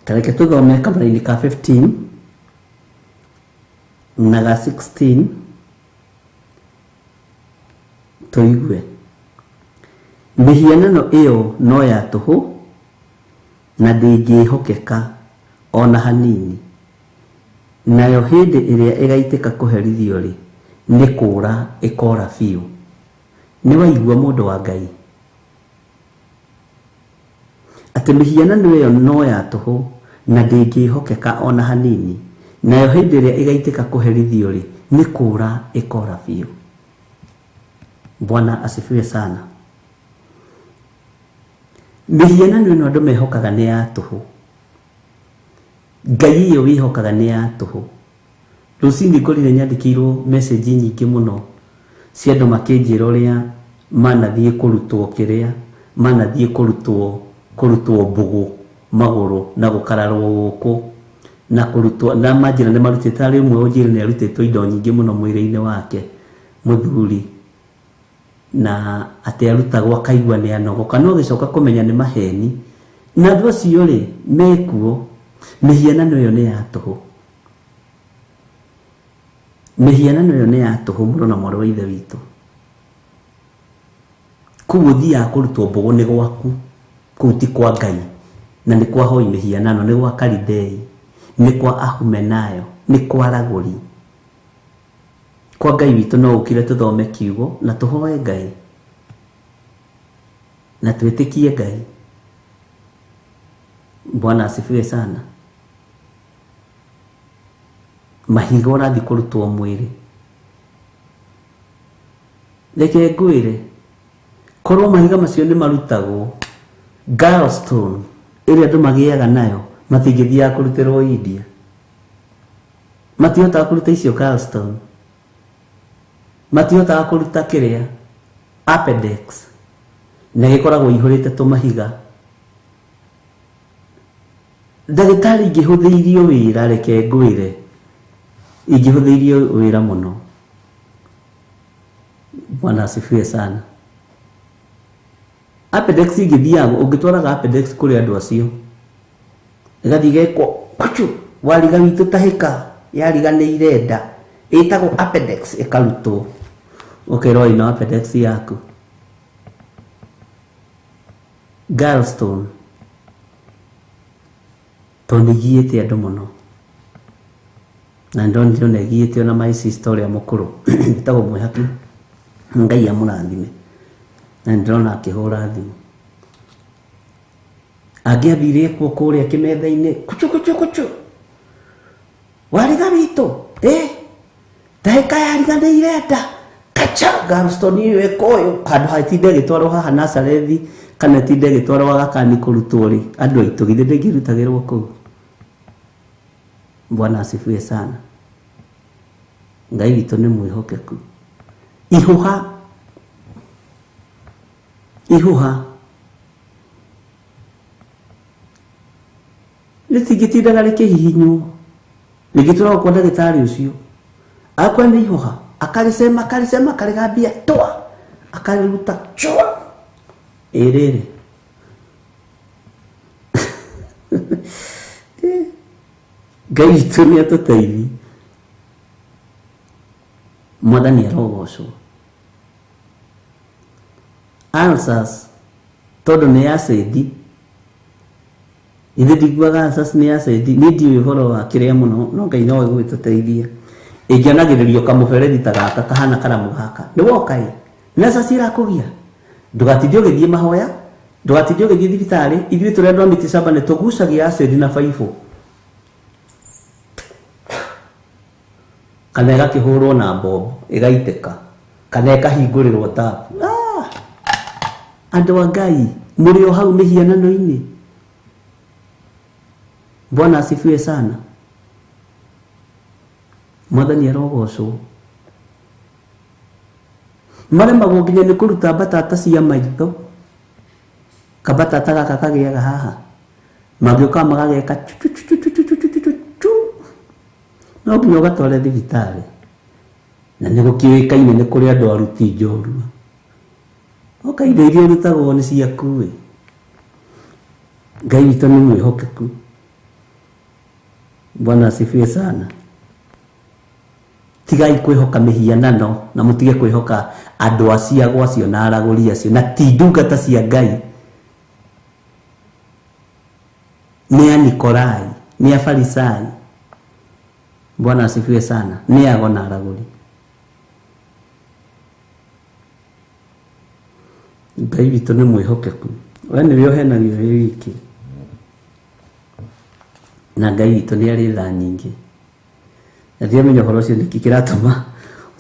Tareke tũthome kamũra-inĩ ka 15 na ga 16 tũigue. Mĩhianano ĩyo no ya tũhũ na ndĩngĩhokeka ona hanini. Nayo hĩndĩ ĩrĩa ĩgaitĩka kũherithio rĩ, nĩ kũũra ĩkora biũ. Nĩ waigua mũndũ wa Ngai atĩ mĩhianano ĩyo no ya tũhũ na ndĩngĩhokeka ona hanini. Nayo hĩndĩ ĩrĩa ĩgaitĩka kũherithio rĩ, nĩ kũũra ĩkora biũ. Bwana asifiwe sana. Mĩhianano ĩno andũ mehokaga nĩ ya tũhũ. Ngai ĩyo wĩhokaga nĩ ya tũhũ. Rũcinĩ ngorire nyandĩkĩirwo message nyingĩ mũno cia andũ makĩnjĩra ũrĩa manathiĩ kũrutwo kĩrĩa, manathiĩ kũrutwo mbũgũ magũrũ na gũkararwo gũkũ na kũrutwo na manjĩra nĩ marutĩte arĩ ũmwe ũnjĩrĩ nĩ arutĩtwo indo nyingĩ mũno mwĩrĩ-inĩ wake mũthuri, na atĩ arutagwo akaigua nĩ anogoka, no gĩcoka kũmenya nĩ maheni. Na andũ acio rĩ mekuo. Mĩhianano ĩyo nĩ ya tũhũ. Mĩhianano ĩyo nĩ ya tũhũ mũno na mwarĩ wa ithe witũ. Kũu ũthiaga kũrutwo mbũgũ nĩ gwaku, kũu ti kwa Ngai, na nĩ kwa hoi mĩhianano, nĩ gwa Kalidei, nĩ kwa Ahumenayo, nĩ kwa Ragũri. Kwa Ngai witũ no ũkire tũthome kiugo na tũhoe Ngai na twĩtĩkie Ngai. Bwana asifiwe sana. Mahiga ũrathiĩ kũrutwo mwĩrĩ. Reke ngwĩre, korwo mahiga macio nĩ marutagwo, gallstone ĩrĩa andũ magĩaga nayo matingĩthiaga kũrutĩrwo India. Matihotaga kũruta icio gallstone. Matihotaga kũruta kĩrĩa, appendix, na gĩkoragwo ihũrĩte tũmahiga. Ndagĩtarĩ ingĩhũthĩirio wĩra, reke ngwĩre, ingĩhũthĩirio wĩra mũno. Bwana asifiwe sana. Appendix ingĩthiaga, ũngĩtwaraga appendix kũrĩ andũ acio, ĩgathiĩ gekwo kuchu, wariga witũ tahĩka yariganĩire nda, ĩtagwo appendix ĩkarutwo. Ũkerwo ĩno appendix yaku. Gallstone tonigiĩte andũ mũno, na ndonire negiĩte ona my sister ũrĩa mũkũrũ ĩtagwo Mwĩhaki, Ngai amũrathime, na ndĩrona akĩhũra thimũ. Angĩathire kuo kũrĩa kĩmetha-inĩ, kuchu wariga witũ tahĩka yariganĩire nda, kacha gallstone ĩyo ĩkoyo handũ hatinde gĩtwarwo haha Nazarethi kana tinde gĩtwarwo Agakani kũrutwo rĩ, andũ aitũ githĩ ndĩngĩrutagĩrwo kũu. Bwana asifiwe sana. Ngai witũ nĩ mwĩhokeku. Ihuha rĩtingĩtindaga rĩkĩhihinywo. Rĩngĩtũrwo kwa ndagĩtarĩ ũcio akwa nĩ ihuha, akarĩcema akarĩgambia twa, akarĩruta chua ĩrĩrĩ. Ngai witũ nĩ atũteithie. Mwathani arogocwo. Ulcers tondũ nĩ acid ithe ndiguaga asas ni acid ni ndiũĩ ũhoro wa kĩrĩa mũno no Ngai no gũgĩtũteithia ingĩanagĩrĩrio kamũberethi ta gaka kahana karamu gaka nĩ woka na asas irakũgia ndũgatinde ũgĩthiĩ Mahoya ndũgatinde ũgĩthiĩ thibitarĩ ithuĩ tũrĩa andũ a mĩtĩ saba nĩ tũgucagia acid na baibũ kana ĩgakĩhũrwo na mbombo ĩgaitĩka kana ĩkahingũrĩrwo tapu andũ a Ngai mũrĩ o hau mĩhianano-inĩ. Bwana asifiwe sana. Mwathani arogocwo. Maremagwo nginya nĩ kũruta mbatata cia maitho. Kabatata gaka kagĩaga haha. Magĩũka magageka no nginya ũgatware thibitarĩ. Na nĩ gũkĩũĩkaine nĩ kũrĩ andũ aruti njorua. Oka indo iria ũrutagwo nĩ ciaku. Ngai witũ nĩ mwĩhokeku. Bwana asifiwe sana. Tigai kwĩhoka mĩhianano na mũtige kwĩhoka andũ acia gwacio na aragũri acio na ti ndungata cia Ngai. Nĩ a Nikolai, nĩ a Farisai. Bwana asifiwe sana. Nĩ ago na aragũri. Ngai witũ nĩ mwĩhokeku. We nĩwe ũhenagio wĩ wiki. Na Ngai witũ nĩ arĩ tha nyingĩ. Na ndiamenya ũhoro ũcio nĩkĩ kĩratũma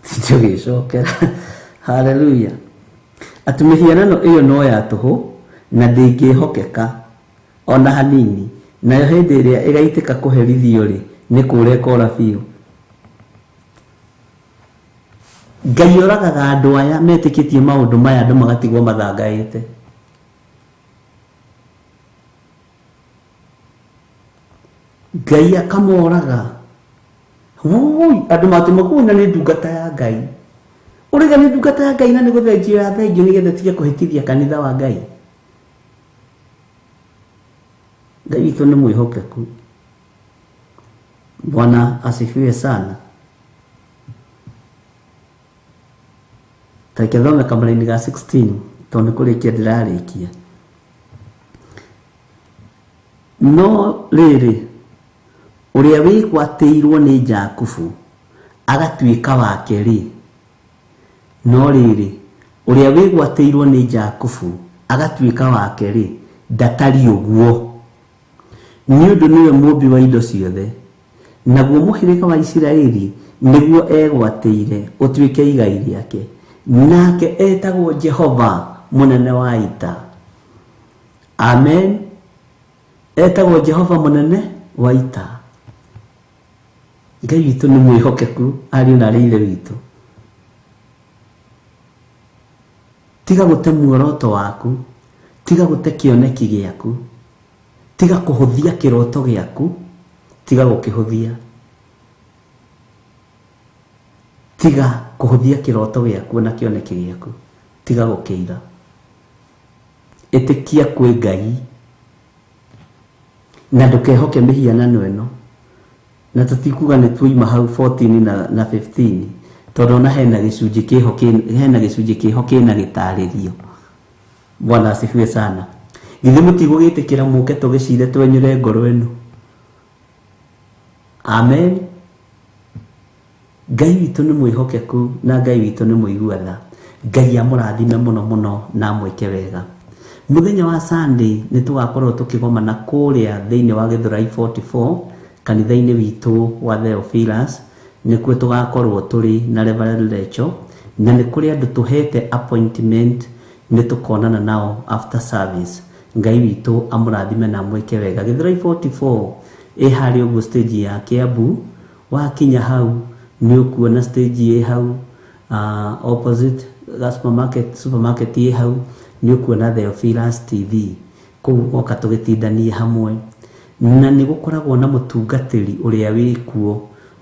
ũtinde ũgĩcokera. Haleluya. Atĩ mĩhianano ĩyo no ya tũhũ na ndĩngĩhokeka ona hanini. Nayo hĩndĩ ĩrĩa ĩgaitĩka kũherithio rĩ nĩ kũrĩa kora biũ. Ngai oragaga andũ aya metĩkĩtie maũndũ maya andũ magatigwo mathangaĩte. Ngai akamoraga. Andũ matũmagwo na nĩ ndungata ya Ngai. Ũrega nĩ ndungata ya Ngai na nĩ gũthenjio ya thengio nĩgetha tige kũhĩtithia kanitha wa Ngai. Ngai witũ nĩ mwĩhokeku. Bwana asifiwe sana. Takethome kamara-inĩ ga 16 tondũ kũrĩkia ndĩrarĩkia. No rĩrĩ ũrĩa wĩgwatĩirwo nĩ Jakubu agatuĩka wake rĩ. No rĩrĩ ũrĩa wĩgwatĩirwo nĩ Jakubu agatuĩka wake rĩ ndatari ũguo. Nĩ ũndũ nĩwe mũmbi wa indo ciothe. Naguo mũhĩrĩga wa Isiraeli nĩguo egwatĩire ũtuĩke igai rĩake. Nake etagwo Jehova mũnene wa ita. Amen. Etagwo Jehova mũnene wa ita. Ngai witũ nĩ mwĩhokeku ariũ na arĩ ithe witũ. Tiga gũte muoroto waku, tiga gũte kĩoneki gĩaku, tiga kũhũthia kĩroto gĩaku, tiga gũkĩhũthia. Tiga kũhũthia kĩroto gĩaku na kĩoneki gĩaku, tiga gũkĩira. Ĩtĩkia kwĩ Ngai na ndũkehoke mĩhianano ĩno. Na tũtikuga nĩ tuima hau 14 na 15 tondũ na hena gĩcunjĩ kĩho kĩna gĩtarĩrio. Bwana asifiwe sana. Githĩ mũtigũgĩtĩkĩra mũke tũgĩcire twenyũre ngoro ĩno. Amen. Ngai witũ nĩ mwĩhokeku na Ngai witũ nĩ mũigua tha. Ngai amũrathime mũno mũno na amwĩke wega. Mũthenya wa Sunday nĩ tũgakorwo tũkĩgomana kũrĩa thĩinĩ wa Githiri 44 kanitha-inĩ witũ wa Theophilus. Nĩkuo tũgakorwo tũrĩ na Reverend Lecho na nĩ kũrĩ andũ tũhete appointment nĩ tũkonana nao after service. Ngai witũ amũrathime na amwĩke wega. Githiri 44 harĩ ũguo stage ya Kiambu. Wakinya hau nĩ ũkuona stage hau opposite supermarket hau nĩ ũkuona Theophilus TV. Kũu oka tũgĩtindanie hamwe. Na nĩ gũkoragwo na mũtungatĩri ũrĩa wĩkuo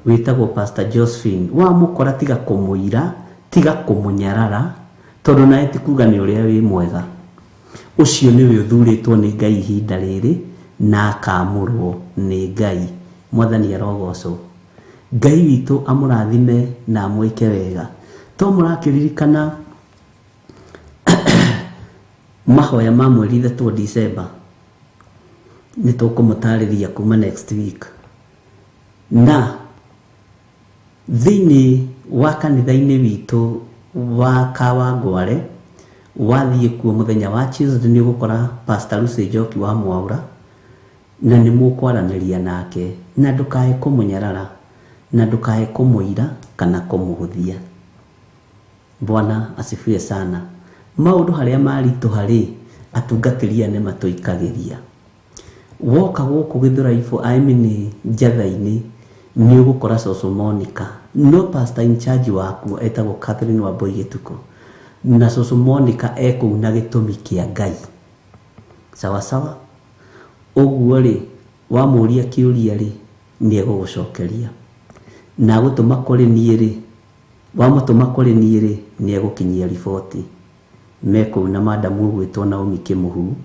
wĩtagwo Pastor Josephine. Wamũkora tiga kũmũira, tiga kũmũnyarara tondũ nawe ti kuga nĩ ũrĩa wĩ mwega. Ũcio nĩwe ũthurĩtwo nĩ Ngai ihinda rĩrĩ na akamũrwo nĩ Ngai. Mwathani arogocwo. Ngai witũ amũrathime na amwĩke wega. To mũrakĩririkana mahoya ma mweri 3 December. nitukumutariria kuma next week. Na thini wa kanitha-ini witu wa Kawangware wathie kuo muthenya wa Tuesday ni gukora Pastor Ruci wa Mwaura, na ni mukwaraniria nake, na ndukae kumunyarara na ndukae kumuira kana kumuhuthia. Bwana asifiwe sana. Maundu haria maritu hari atungatiria ne matuikagiria. Woka guku Githuraifu ni njatha-ini ni ugukora Soso Monica, no pastor in charge waku etagwo Catherine wa Boigituko, na Soso Monica na gitumi kia Ngai. Sawa sawa. Uguo ri wamuria kiuria ri ni egugucokeria, na gutuma kuri nie ri wamutuma kuri nie ri ni egukinyia riboti. Meko na madamu gwitwo na umike muhu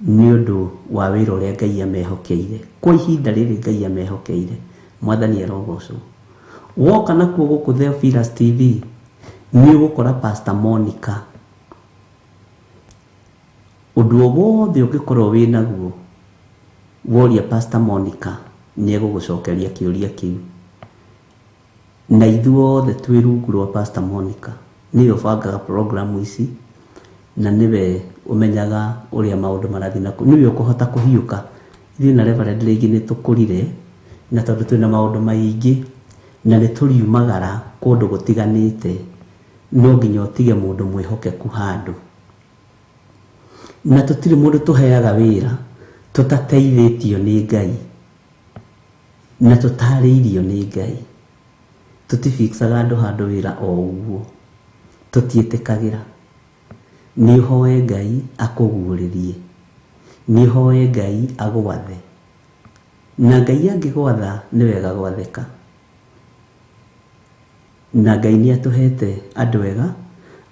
ni undu wa wira uria Ngai amehokeire kwa ihinda riri. Ngai amehokeire, mwathani arogocwo. Woka nakuo guku Theophilus TV ni ugukora Pastor Monica. Undu wothe ungikorwo wina guo woria Pastor Monica ni egugucokeria kiuria kiu. Na ithuothe twi rungu rwa Pastor Monica, ni ubangaga program ici na niwe umenyaga uria maundu marathi naku, niwe ukuhota kuhiuka. Ithuĩ na Reverend rĩngĩ nĩ tũkũrire na tondũ twĩna maũndũ maingĩ na nĩ tũriumagara kũndũ gũtiganĩte, no nginya ũtige mũndũ mwĩhokeku handũ, na tũtirĩ mũndũ tũheaga wĩra tũtateithĩtio nĩ Ngai na tũtarĩirio nĩ Ngai. Tũtifixaga andũ handũ wĩra o ũguo, tũtiĩtĩkagĩra. Nĩ hoe Ngai akũguũrĩrie, nĩ hoe Ngai agwathe, na Ngai angĩgwatha nĩ wega gwathĩka. Na Ngai nĩ atũhete andũ ega,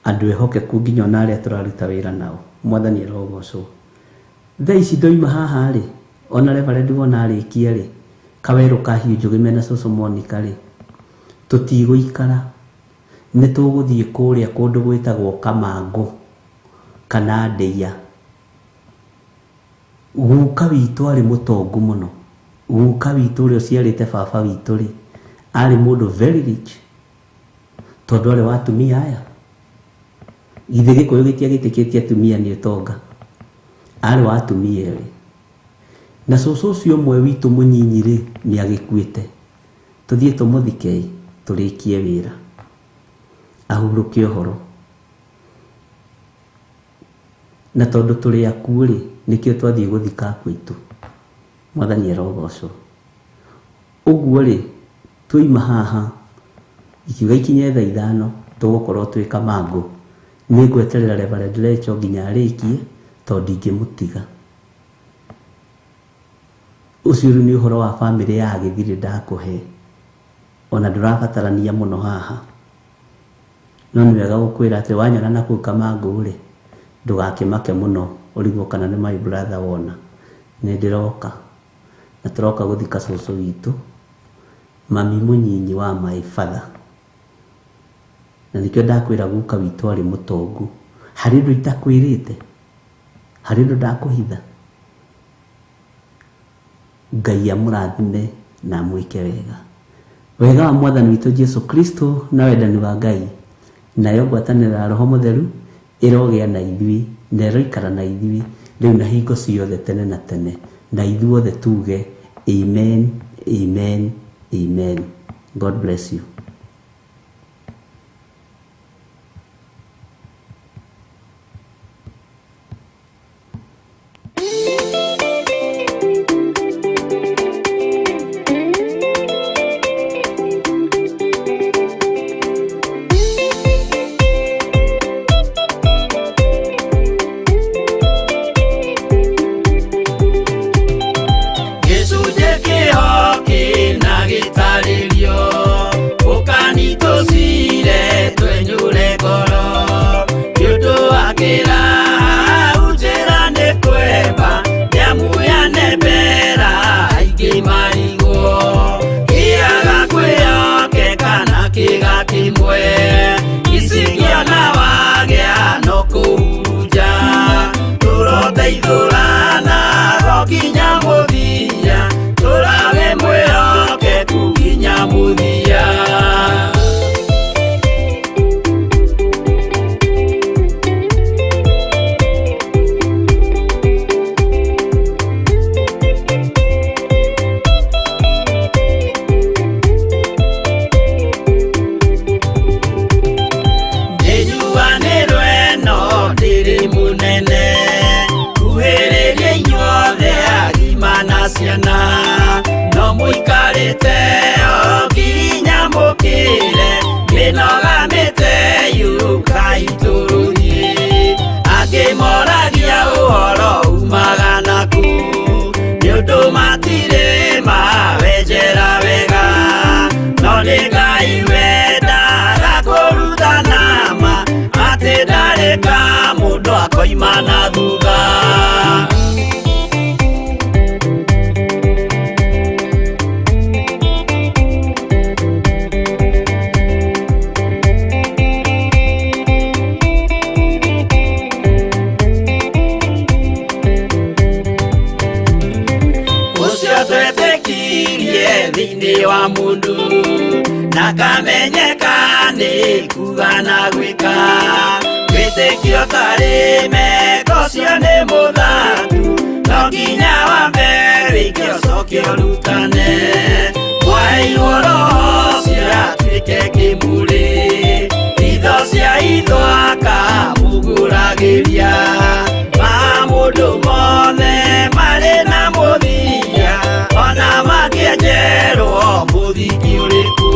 andũ ehokeku nginya ona arĩa tũraruta wĩra nao. Mwathani arogocwo. Thaa ici ndoima haha rĩ, ona Reverend wona arĩkia rĩ, Kawerũ Kahiũ Njũgĩ mena Soso Monica rĩ, tũtigũikara, nĩ tũgũthiĩ kũrĩa kũndũ gwĩtagwo Kamangũ kana Ndeia. Guka witũ arĩ mũtongu mũno. Guka witũ ũrĩa ũciarĩte baba witũ rĩ, arĩ mũndũ very rich, tondũ arĩ wa atumia aya. Githĩ Gĩkũyũ gĩtiagĩtĩkĩtie atumia nĩ ũtonga? Arĩ wa atumia erĩ. Na cũcũ ũcio ũmwe witũ mũnyinyi rĩ nĩ agĩkuĩte. Tũthiĩ tũmũthike tũrĩkie wĩra, ahurũke ũhoro. Na tondũ tũrĩ akuũ rĩ, nĩkĩo twathiĩ gũthika akũ aitũ. Mwathani arogocwo. Ũguo rĩ, tũima haha ikiuga ikinye thaa 5 tũgũkorwo twĩ Kamangũ. Nĩ ngweterera Reverend Lecho nginya arĩkie tondũ ndingĩmũtiga. Ũcio nĩ ũhoro wa bamĩrĩ ya Githiri ndakũhe, ona ndũrabatarania mũno haha, no nĩ wega gũkwĩra atĩ wanyona na kũu Kamangũ rĩ, ndũgakĩmake mũno ũrigwo kana nĩ my brother wona. Nĩ ndĩroka na tũroka gũthika cũcũ witũ, mami mũnyinyi wa my father. Na nĩkĩo ndakwĩra guka witũ arĩ mũtongu. Harĩ ũndũ itakwĩrĩte, harĩ ũndũ ndakũhitha. Ngai amũrathime na amwĩke wega. Wega wa Mwathani witũ Jesu Kristo na wendani wa Ngai nayo ngwatanĩro ya Roho Mũtheru ĩrogĩa na ithuĩ na ĩroikara na ithuĩ rĩu na hingo ciothe tene na tene, na ithuothe tuge amen, amen, amen. God bless you. gĩteo nginya mũkĩre mĩnogamĩte yuka itũrũthi akĩmoragia ũhoro umaga naku nĩũndũ matirĩ mawenjera wega no nĩ Ngai wendaga kũruta nama atĩ ndareka mũndũ akoima na thutha. Thĩinĩ wa mũndũ na kamenyeka nĩ kuga na gwĩka wĩtĩkio tarĩ meko cio nĩ mũthatu no nginya wambe wĩke ũcoke ũrutane waheirwo roho cio atuĩke kĩmũrĩ itho cia ithwa akamũgũragĩria ma mũndũ mothe marĩ na mũthia ona makĩenjerwo mũthingi ũrĩkũ.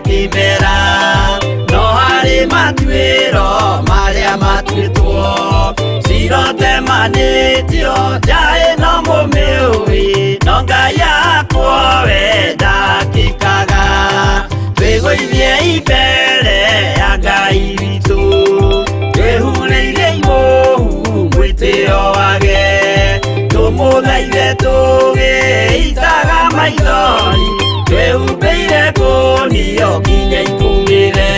Kĩmera no harĩ matuĩro marĩa matuĩtwo cirotemanĩtio njaĩ no mũmĩũĩ no Ngai akwo we ndakĩkaga twĩgũithie imbere ya Ngai witũ twĩhurĩire imũhu mwĩtĩo wage tũmũthaithe tũgĩitaga maithori twĩhumbĩire ngũnio nginya ikumĩre